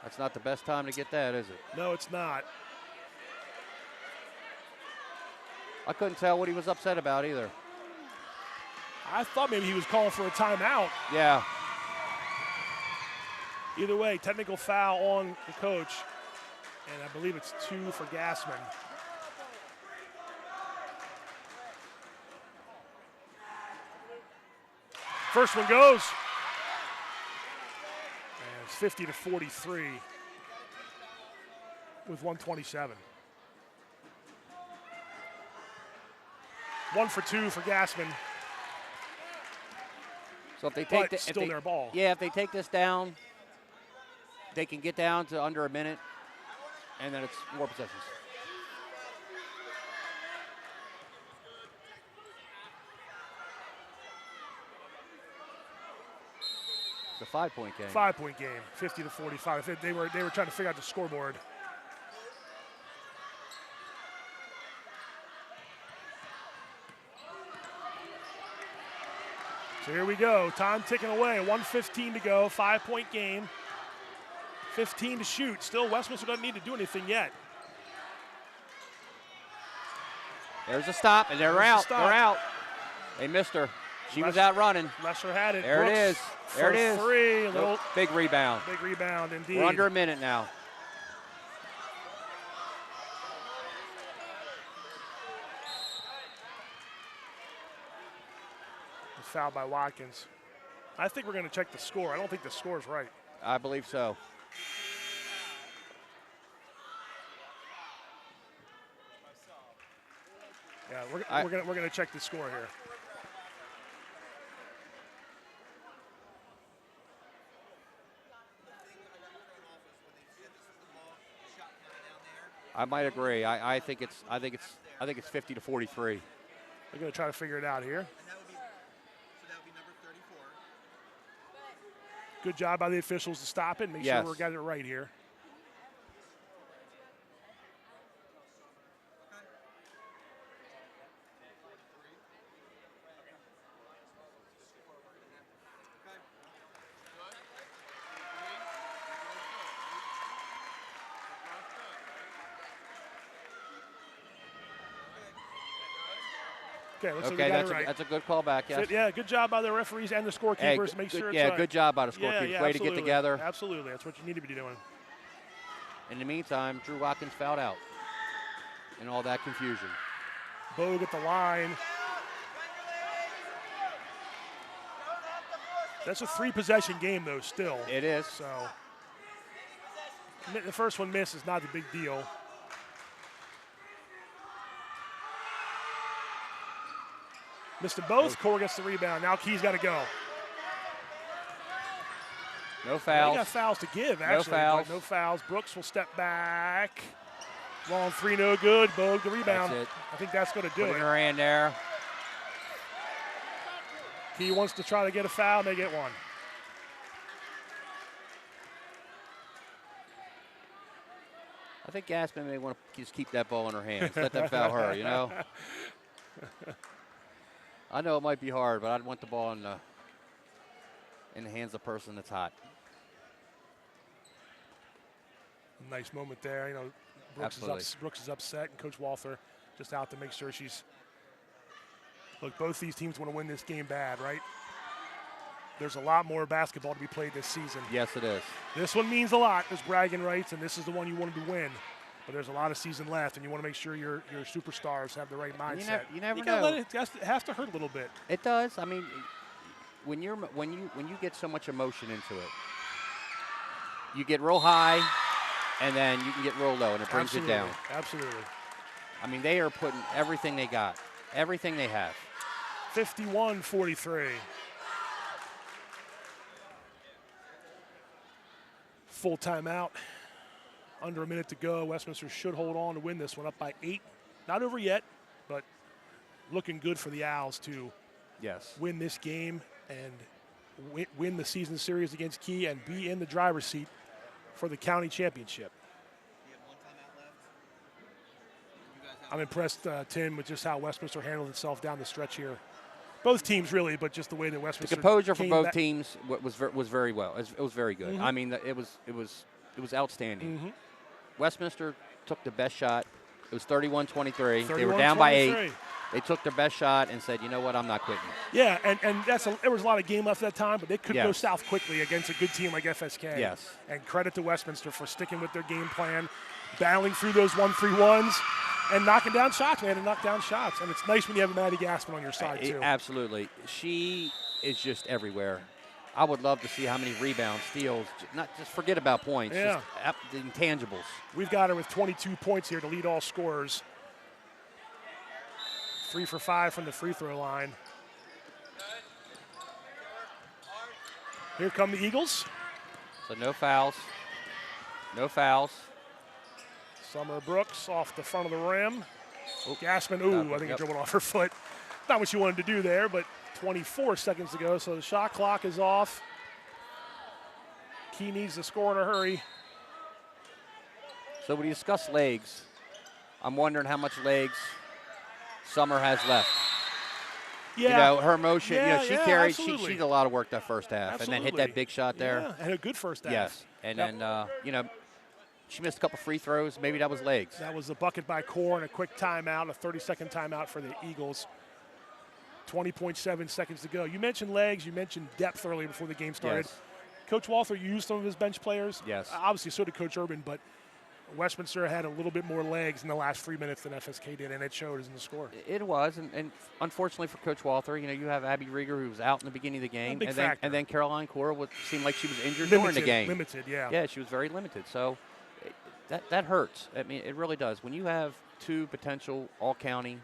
That's not the best time to get that, is it? No, it's not. I couldn't tell what he was upset about either. I thought maybe he was calling for a timeout. Yeah. Either way, technical foul on the coach. And I believe it's 2 for Gassman. First one goes. And it's 50-43 with 1:27. 1 for 2 for Gassman. So if they take their ball. Yeah, if they take this down, they can get down to under a minute, and then it's more possessions. It's a 5-point game. 5-point game, 50-45. They were trying to figure out the scoreboard. So here we go. Time ticking away. 1:15 to go. 5-point game. 15 to shoot. Still, Westminster doesn't need to do anything yet. There's a stop, and they're out. They're out. They missed her. She was out running. Lesser had it. There Brooks it is. There it is. Three. A little big rebound. Big rebound, indeed. We're under a minute now. Foul by Watkins. I think we're going to check the score. I don't think the score is right. I believe so. Yeah, we're going to check the score here. I might agree. I think it's 50-43. We're going to try to figure it out here. Good job by the officials to stop it. Make sure we got it right here. Okay, looks like we got it right. That's a good call back, yes. Yeah, good job by the referees and the scorekeepers. Make sure it's right. Good job by the scorekeepers. Way to get together. Absolutely, that's what you need to be doing. In the meantime, Drew Watkins fouled out in all that confusion. Bogue at the line. That's a 3-possession game, though, still. It is. So the first one missed is not a big deal. Missed them both. Core gets the rebound. Now Key's got to go. No fouls. They got fouls to give, actually. No fouls. No fouls. Brooks will step back. Long three, no good. Bogue the rebound. That's it. I think that's going to do Put it. in her hand there. Key wants to try to get a foul, and they get one. I think Gassman may want to just keep that ball in her hands. Let them foul her, you know? I know it might be hard, but I'd want the ball in the hands of the person that's hot. Nice moment there. You know, Brooks is upset, and Coach Walther just out to make sure she's. Look, both these teams want to win this game bad, right? There's a lot more basketball to be played this season. Yes, it is. This one means a lot. There's bragging rights, and this is the one you wanted to win. But there's a lot of season left, and you want to make sure your superstars have the right mindset. You never gotta know. Let it have to hurt a little bit. It does. I mean, when you get so much emotion into it, you get real high, and then you can get real low, and it brings it down. Absolutely. I mean, they are putting everything they got, everything they have. 51-43. Full timeout. Under a minute to go. Westminster should hold on to win this one, up by 8. Not over yet, but looking good for the Owls to win this game and win the season series against Key and be in the driver's seat for the county championship. I'm impressed, Tim, with just how Westminster handled itself down the stretch here. Both teams, really, but just the way that Westminster. The composure for both teams was very well. It was very good. Mm-hmm. I mean, it was outstanding. Mm-hmm. Westminster took the best shot. It was 31-23. They were down by 8. They took their best shot and said, you know what, I'm not quitting. Yeah, and there was a lot of game left at that time, but they could go south quickly against a good team like FSK. Yes. And credit to Westminster for sticking with their game plan, battling through those 1-3-1s, and knocking down shots, man, and knock down shots. And it's nice when you have Maddie Gaspin on your side, too. Absolutely. She is just everywhere. I would love to see how many rebounds, steals, not just forget about points, just the intangibles. We've got her with 22 points here to lead all scorers. 3 for 5 from the free throw line. Here come the Eagles. So no fouls. No fouls. Summer Brooks off the front of the rim. Gaspin, I think it dribbled off her foot. Not what she wanted to do there, but 24 seconds to go, so the shot clock is off. Key needs to score in a hurry. So when you discuss legs, I'm wondering how much legs Summer has left. Yeah. You know, her motion, she carried, she did a lot of work that first half. And then hit that big shot there. Yeah, and a good first half. Yes, and then, she missed a couple free throws. Maybe that was legs. That was a bucket by Core and a quick timeout, a 30-second timeout for the Eagles. 20.7 seconds to go. You mentioned legs. You mentioned depth earlier before the game started. Yes. Coach Walther used some of his bench players. Yes. Obviously, so did Coach Urban, but Westminster had a little bit more legs in the last 3 minutes than FSK did, and it showed in the score. It was, and unfortunately for Coach Walther, you have Abby Rieger, who was out in the beginning of the game, and then Caroline Cora seemed like she was injured during the game. Limited, yeah. Yeah, she was very limited. So that hurts. I mean, it really does. When you have 2 potential all-county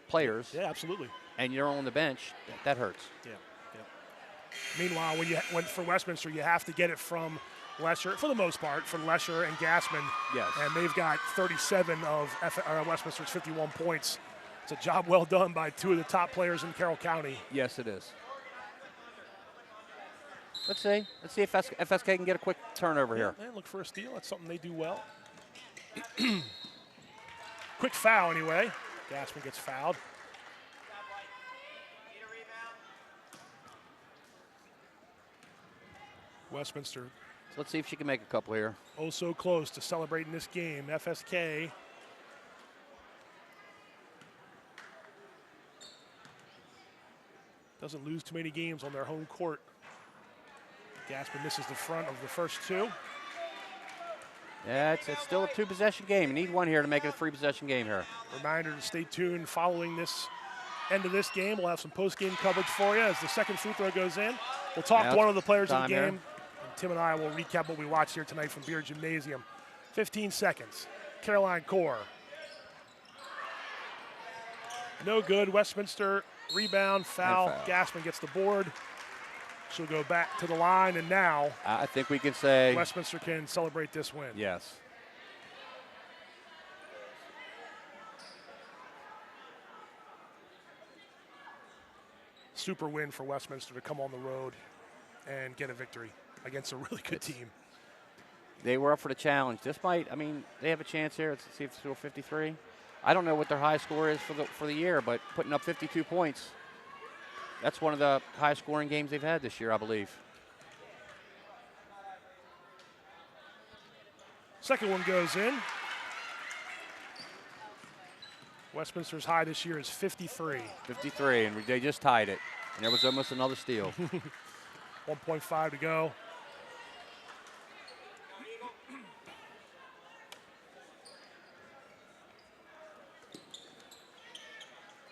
players. Yeah, absolutely. And you're on the bench, that hurts. Yeah. Meanwhile, for Westminster, you have to get it from Lesher, for the most part, for Lesher and Gassman. Yes. And they've got 37 of Westminster's 51 points. It's a job well done by 2 of the top players in Carroll County. Yes, it is. Let's see if FSK can get a quick turnover here. They look for a steal. That's something they do well. Quick foul anyway. Gassman gets fouled. Westminster. So let's see if she can make a couple here. Oh, so close to celebrating this game. FSK. Doesn't lose too many games on their home court. Gaspin misses the front of the first 2. Yeah, it's still a 2-possession game. You need one here to make it a 3-possession game here. Reminder to stay tuned following this end of this game. We'll have some post-game coverage for you as the second free throw goes in. We'll talk to one of the players of the game. And Tim and I will recap what we watched here tonight from Beard Gymnasium. 15 seconds. Caroline Core. No good. Westminster rebound, foul. Gaspin gets the board. She'll go back to the line, and now I think we can say Westminster can celebrate this win. Yes. Super win for Westminster to come on the road and get a victory against a really good team. They were up for the challenge. They have a chance here. Let's see if it's still 53. I don't know what their high score is for the year, but putting up 52 points, that's one of the highest scoring games they've had this year, I believe. Second one goes in. Westminster's high this year is 53. 53, and they just tied it. And there was almost another steal. 1.5 to go.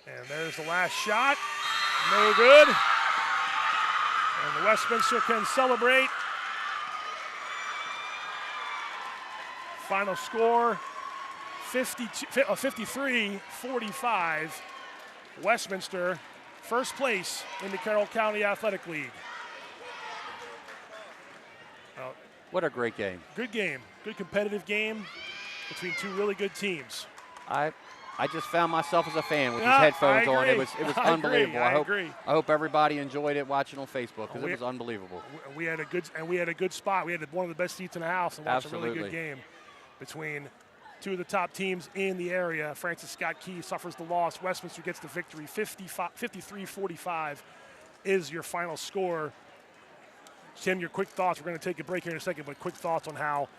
And there's the last shot. No good. And the Westminster can celebrate. Final score, 53-45. Westminster, first place in the Carroll County Athletic League. What a great game. Good game. Good competitive game between two really good teams. I just found myself as a fan with these headphones on. It was unbelievable. I agree. I hope everybody enjoyed it watching on Facebook because it was unbelievable. We had a good spot. We had one of the best seats in the house and watched a really good game between two of the top teams in the area. Francis Scott Key suffers the loss. Westminster gets the victory. 53-45 is your final score. Tim, your quick thoughts. We're going to take a break here in a second, but quick thoughts on how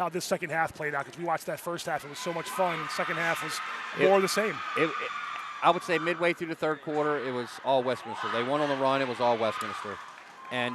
this second half played out, because we watched that first half. It was so much fun. The second half was more of the same. I would say midway through the third quarter, it was all Westminster. They won on the run. It was all Westminster. And,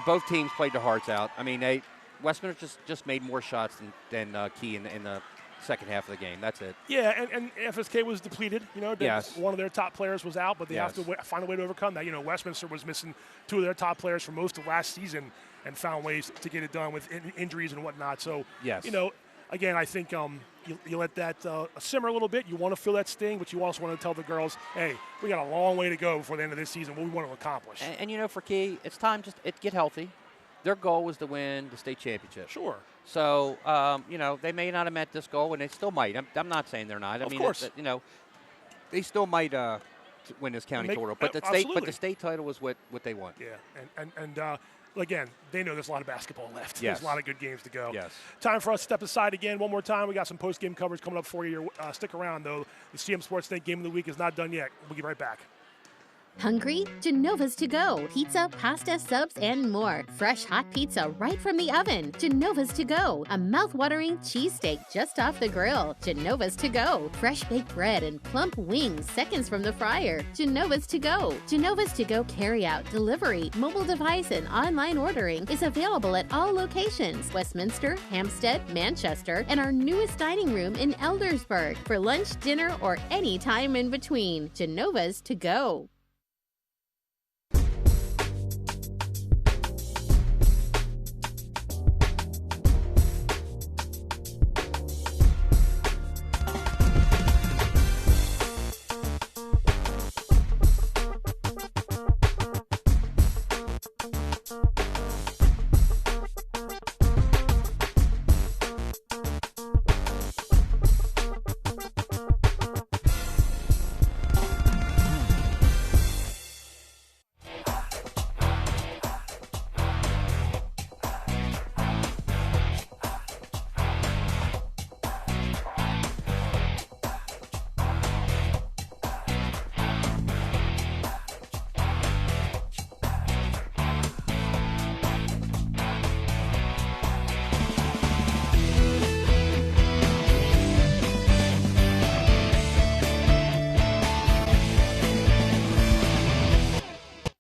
both teams played their hearts out. I mean, Westminster just made more shots than Key in the second half of the game. That's it. Yeah, and FSK was depleted. Yes. One of their top players was out, but they have to find a way to overcome that. Westminster was missing two of their top players for most of last season and found ways to get it done with injuries and whatnot. So, yes. Again, I think you let that simmer a little bit. You want to feel that sting, but you also want to tell the girls, hey, we got a long way to go before the end of this season, what we want to accomplish. And for Key, it's time to get healthy. Their goal was to win the state championship. Sure. So, they may not have met this goal, and they still might. I'm not saying they're not. Of course. They still might win this county title. But the state title is what they want. Yeah, and again, they know there's a lot of basketball left. Yes. There's a lot of good games to go. Yes. Time for us to step aside again one more time. We got some post-game coverage coming up for you. Stick around, though. The CMSportsNet Game of the Week is not done yet. We'll be right back. Hungry? Genova's to go. Pizza, pasta, subs, and more. Fresh hot pizza right from the oven. Genova's to go. A mouth-watering cheesesteak just off the grill. Genova's to go. Fresh baked bread and plump wings seconds from the fryer. Genova's to go. Genova's to go carry-out, delivery, mobile device, and online ordering is available at all locations. Westminster, Hampstead, Manchester, and our newest dining room in Eldersburg. For lunch, dinner, or any time in between. Genova's to go.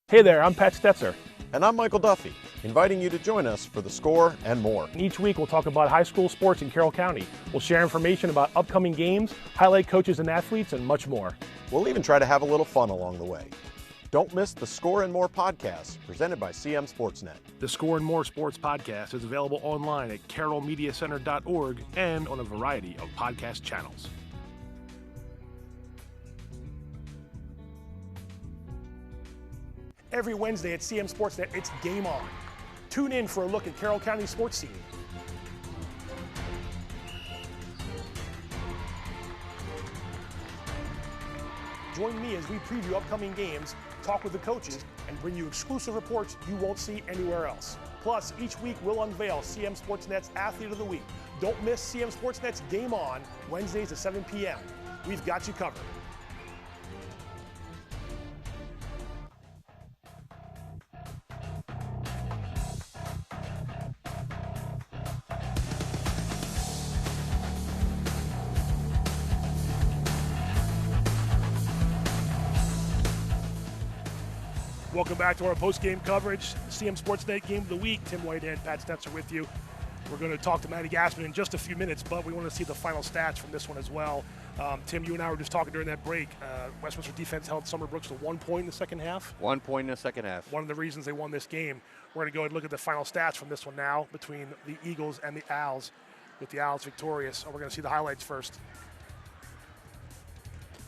Hey there, I'm Pat Stetzer. And I'm Michael Duffy, inviting you to join us for The Score and more. Each week we'll talk about high school sports in Carroll County. We'll share information about upcoming games, highlight coaches and athletes, and much more. We'll even try to have a little fun along the way. Don't miss The Score and More podcast, presented by CMSportsNet. The Score and More Sports podcast is available online at carrollmediacenter.org and on a variety of podcast channels. Every Wednesday at CMSportsNet, it's Game On. Tune in for a look at Carroll County sports scene. Join me as we preview upcoming games, talk with the coaches, and bring you exclusive reports you won't see anywhere else. Plus, each week we'll unveil CMSportsNet's Athlete of the Week. Don't miss CMSportsNet's Game On, Wednesdays at 7 p.m. We've got you covered. Welcome back to our post-game coverage, CMSportsNet Game of the Week. Tim Whitehead, Pat Stetzer with you. We're going to talk to Maddie Gassman in just a few minutes, but we want to see the final stats from this one as well. Tim, you and I were just talking during that break. Westminster defense held Summer Brooks to 1 point in the second half. 1 point in the second half. One of the reasons they won this game. We're going to go ahead and look at the final stats from this one now between the Eagles and the Owls, with the Owls victorious. So we're going to see the highlights first.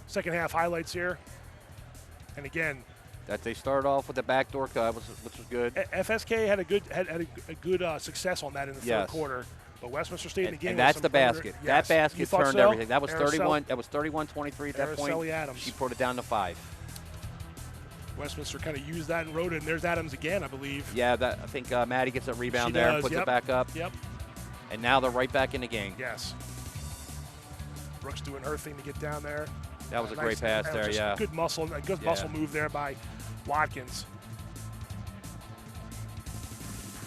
Second half highlights here. And again, That they started off with the backdoor cut, which was good. FSK had a good success on that in the third quarter. But Westminster stayed in the game. And that's the basket. Yes. That basket turned so? everything. That was 31. That was 31-23 at that point. Adams. She put it down to 5. Westminster kind of used that and wrote it, and there's Adams again, I believe. Yeah, I think Maddie gets a rebound she there does. and puts Yep. it back up. Yep. And now they're right back in the game. Yes. Brooks doing her thing to get down there. That was a great pass there, yeah. Good muscle move there by Watkins.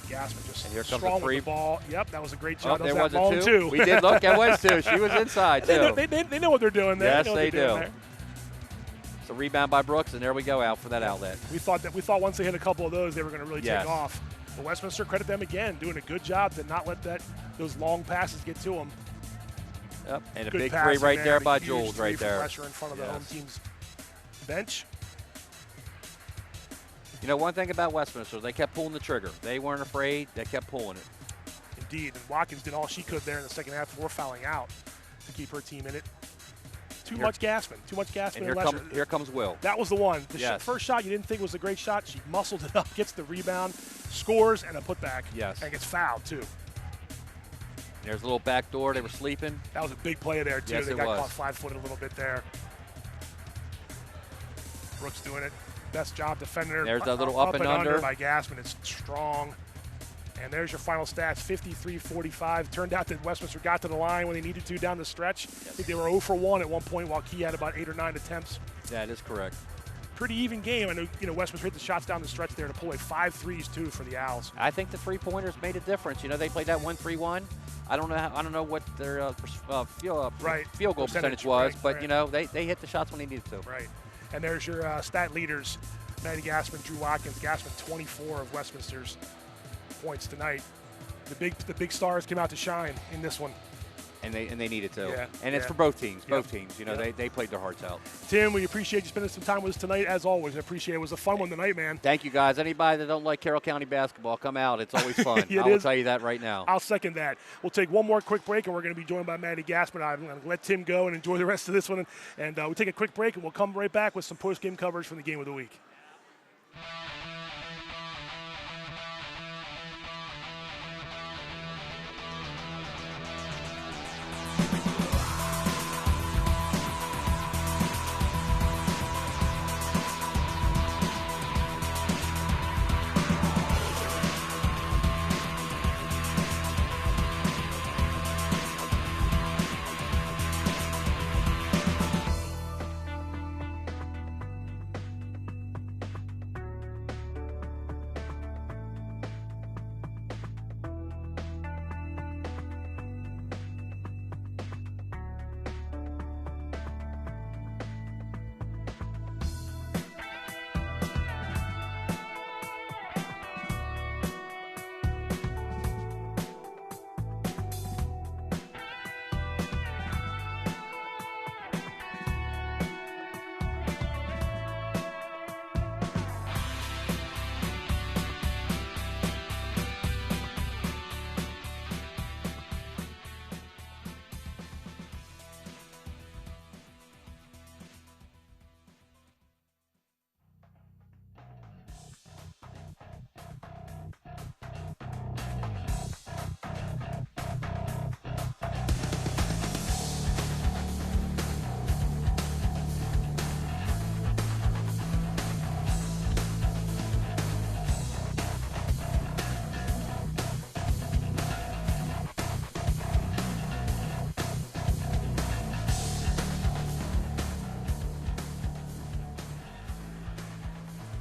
Gassman just and here comes strong the free with the ball. Yep, that was a great job. Oh, there was a two. We did look. That was 2. She was inside, too. They know what they're doing there. Yes, they do. So rebound by Brooks, and there we go out for that outlet. We thought once they hit a couple of those, they were going to really take off. But Westminster, credit them again, doing a good job to not let those long passes get to them. Yep, and a good big three right there by Jules Jules right there. Pressure in front of the home team's bench. You know, one thing about Westminster, they kept pulling the trigger. They weren't afraid. They kept pulling it. Indeed, and Watkins did all she could there in the second half before fouling out to keep her team in it. Too much Gassman. And here comes Will. That was the one. The first shot you didn't think was a great shot. She muscled it up, gets the rebound, scores, and a putback. Yes. And gets fouled, too. There's a little back door. They were sleeping. That was a big play there, too. Yes, they got caught flat-footed a little bit there. Brooks doing it. Best job defending her. There's that little up and under by Gassman. It's strong. And there's your final stats, 53-45. Turned out that Westminster got to the line when they needed to down the stretch. I think they were 0 for 1 at one point, while Key had about 8 or 9 attempts. That is correct. Pretty even game. I know, Westminster hit the shots down the stretch there to pull away 5 threes, too, for the Owls. I think the three-pointers made a difference. They played that 1-3-1. I don't know what their field goal percentage was, but they hit the shots when they needed to. Right. And there's your stat leaders: Maddie Gassman, Drew Watkins. Gassman, 24 of Westminster's points tonight. The big stars came out to shine in this one. And they needed to. Yeah, and it's for both teams. Both teams. They played their hearts out. Tim, we appreciate you spending some time with us tonight, as always. I appreciate it. It was a fun one tonight, man. Thank you, guys. Anybody that don't like Carroll County basketball, come out. It's always fun. I will tell you that right now. I'll second that. We'll take one more quick break, and we're going to be joined by Maddie Gassman. I'm going to let Tim go and enjoy the rest of this one. And we'll take a quick break, and we'll come right back with some post-game coverage from the game of the week.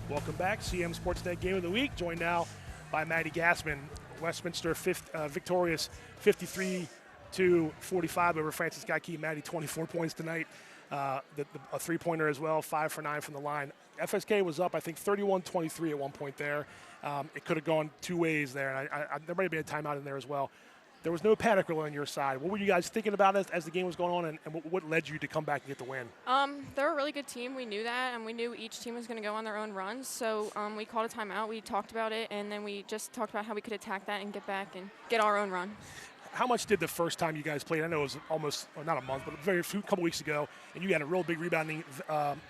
Welcome back. CMSportsNet Game of the Week, joined now by Maddie Gassman. Westminster victorious 53-45 over Francis Scott Key. Maddie, 24 points tonight. A three-pointer as well, 5 for 9 from the line. FSK was up, I think, 31-23 at one point there. It could have gone two ways there, and there might have been a timeout in there as well. There was no panic really on your side. What were you guys thinking about as the game was going on, and what led you to come back and get the win? They're a really good team. We knew that, and we knew each team was going to go on their own runs. So we called a timeout. We talked about it, and then we just talked about how we could attack that and get back and get our own run. how much did the first time you guys played? I know it was almost not a month, but a couple weeks ago, and you had a real big rebounding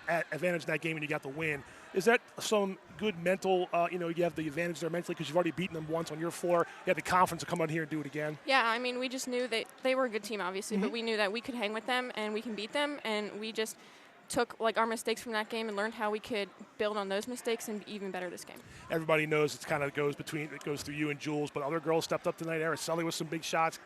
advantage in that game, and you got the win. Is that some good mental? You have the advantage there mentally because you've already beaten them once on your floor. You had the confidence to come out here and do it again. Yeah, I mean, we just knew that they were a good team, obviously, but we knew that we could hang with them and we can beat them, and we just took our mistakes from that game and learned how we could build on those mistakes and be even better this game. Everybody knows it goes through you and Jules, but other girls stepped up tonight. Araceli with some big shots,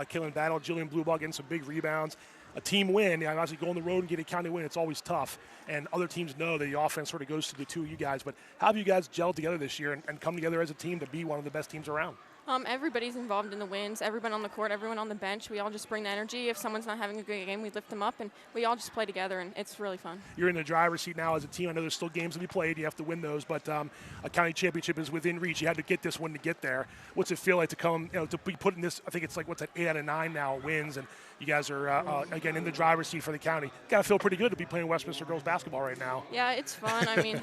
killing battle. Jillian Blueball getting some big rebounds. A team win, obviously go on the road and get a county win, it's always tough. And other teams know that the offense sort of goes to the two of you guys. But how have you guys gelled together this year and come together as a team to be one of the best teams around? Everybody's involved in the wins. Everyone on the court, everyone on the bench. We all just bring the energy. If someone's not having a great game, we lift them up, and we all just play together, and it's really fun. You're in the driver's seat now as a team. I know there's still games to be played. You have to win those, but a county championship is within reach. You had to get this one to get there. What's it feel like to come, to be put in this? I think it's like, 8 out of 9 now wins, and you guys are, again, in the driver's seat for the county. Got to feel pretty good to be playing Westminster girls basketball right now. Yeah, it's fun. I mean,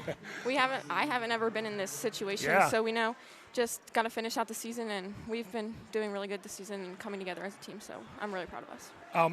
I haven't ever been in this situation, so we know. Just got to finish out the season, and we've been doing really good this season and coming together as a team, so I'm really proud of us.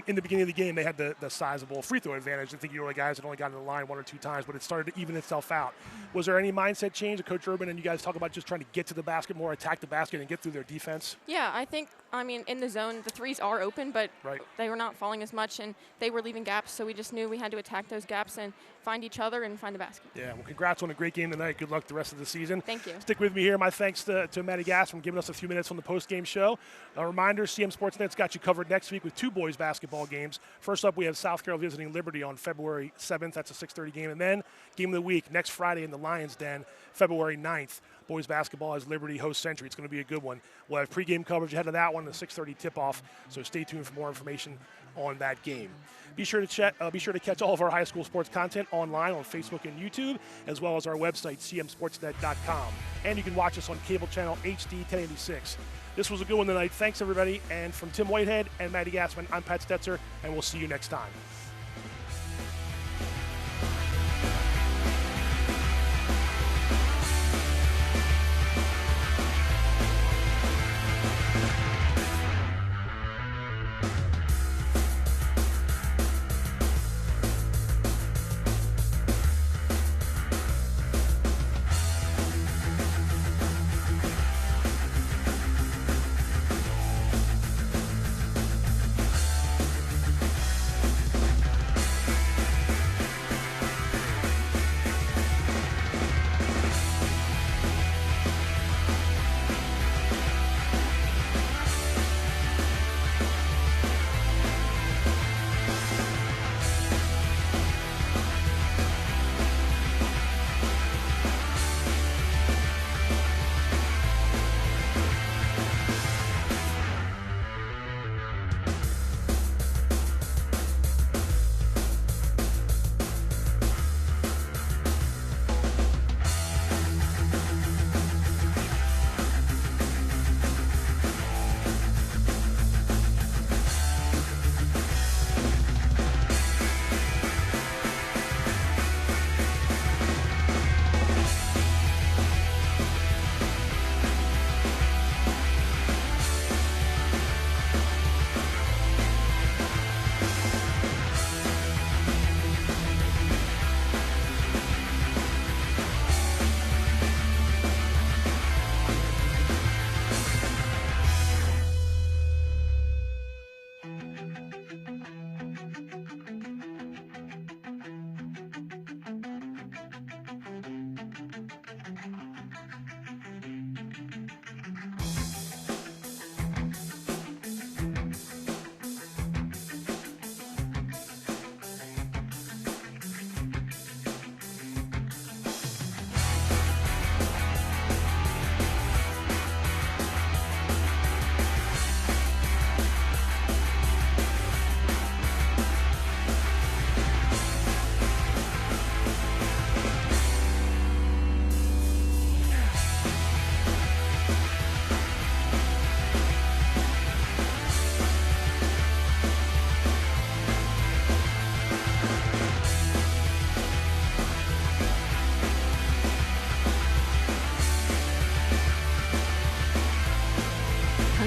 In the beginning of the game, they had the sizable free throw advantage. I think you were the guys that only got in the line 1 or 2 times, but it started to even itself out. Was there any mindset change that Coach Urban and you guys talk about just trying to get to the basket more, attack the basket, and get through their defense? Yeah, I think, in the zone, the threes are open, but they were not falling as much, and they were leaving gaps, so we just knew we had to attack those gaps and find each other and find the basket. Yeah, well, congrats on a great game tonight. Good luck the rest of the season. Thank you. Stick with me here. My thanks to Maddie Gass for giving us a few minutes on the post-game show. A reminder, CMSportsNet's got you covered next week with 2 boys basketball games. First up, we have South Carroll visiting Liberty on February 7th. That's a 6:30 game. And then game of the week next Friday in the Lions Den, February 9th. Boys basketball as Liberty hosts Century. It's going to be a good one. We'll have pregame coverage ahead of that one, the 6:30 tip-off. So stay tuned for more information on that game. Be sure to catch all of our high school sports content online on Facebook and YouTube, as well as our website, cmsportsnet.com. And you can watch us on cable channel HD 1086. This was a good one tonight. Thanks, everybody. And from Tim Whitehead and Maddie Gassman, I'm Pat Stetzer, and we'll see you next time.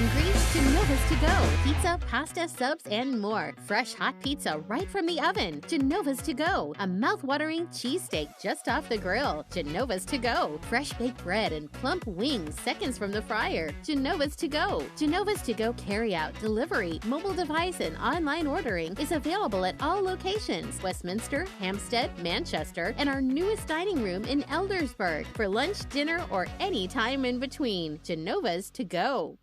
Hungry? Genova's to go. Pizza, pasta, subs, and more. Fresh hot pizza right from the oven. Genova's to go. A mouth-watering cheesesteak just off the grill. Genova's to go. Fresh baked bread and plump wings seconds from the fryer. Genova's to go. Genova's to go carry-out, delivery, mobile device, and online ordering is available at all locations. Westminster, Hampstead, Manchester, and our newest dining room in Eldersburg for lunch, dinner, or any time in between. Genova's to go.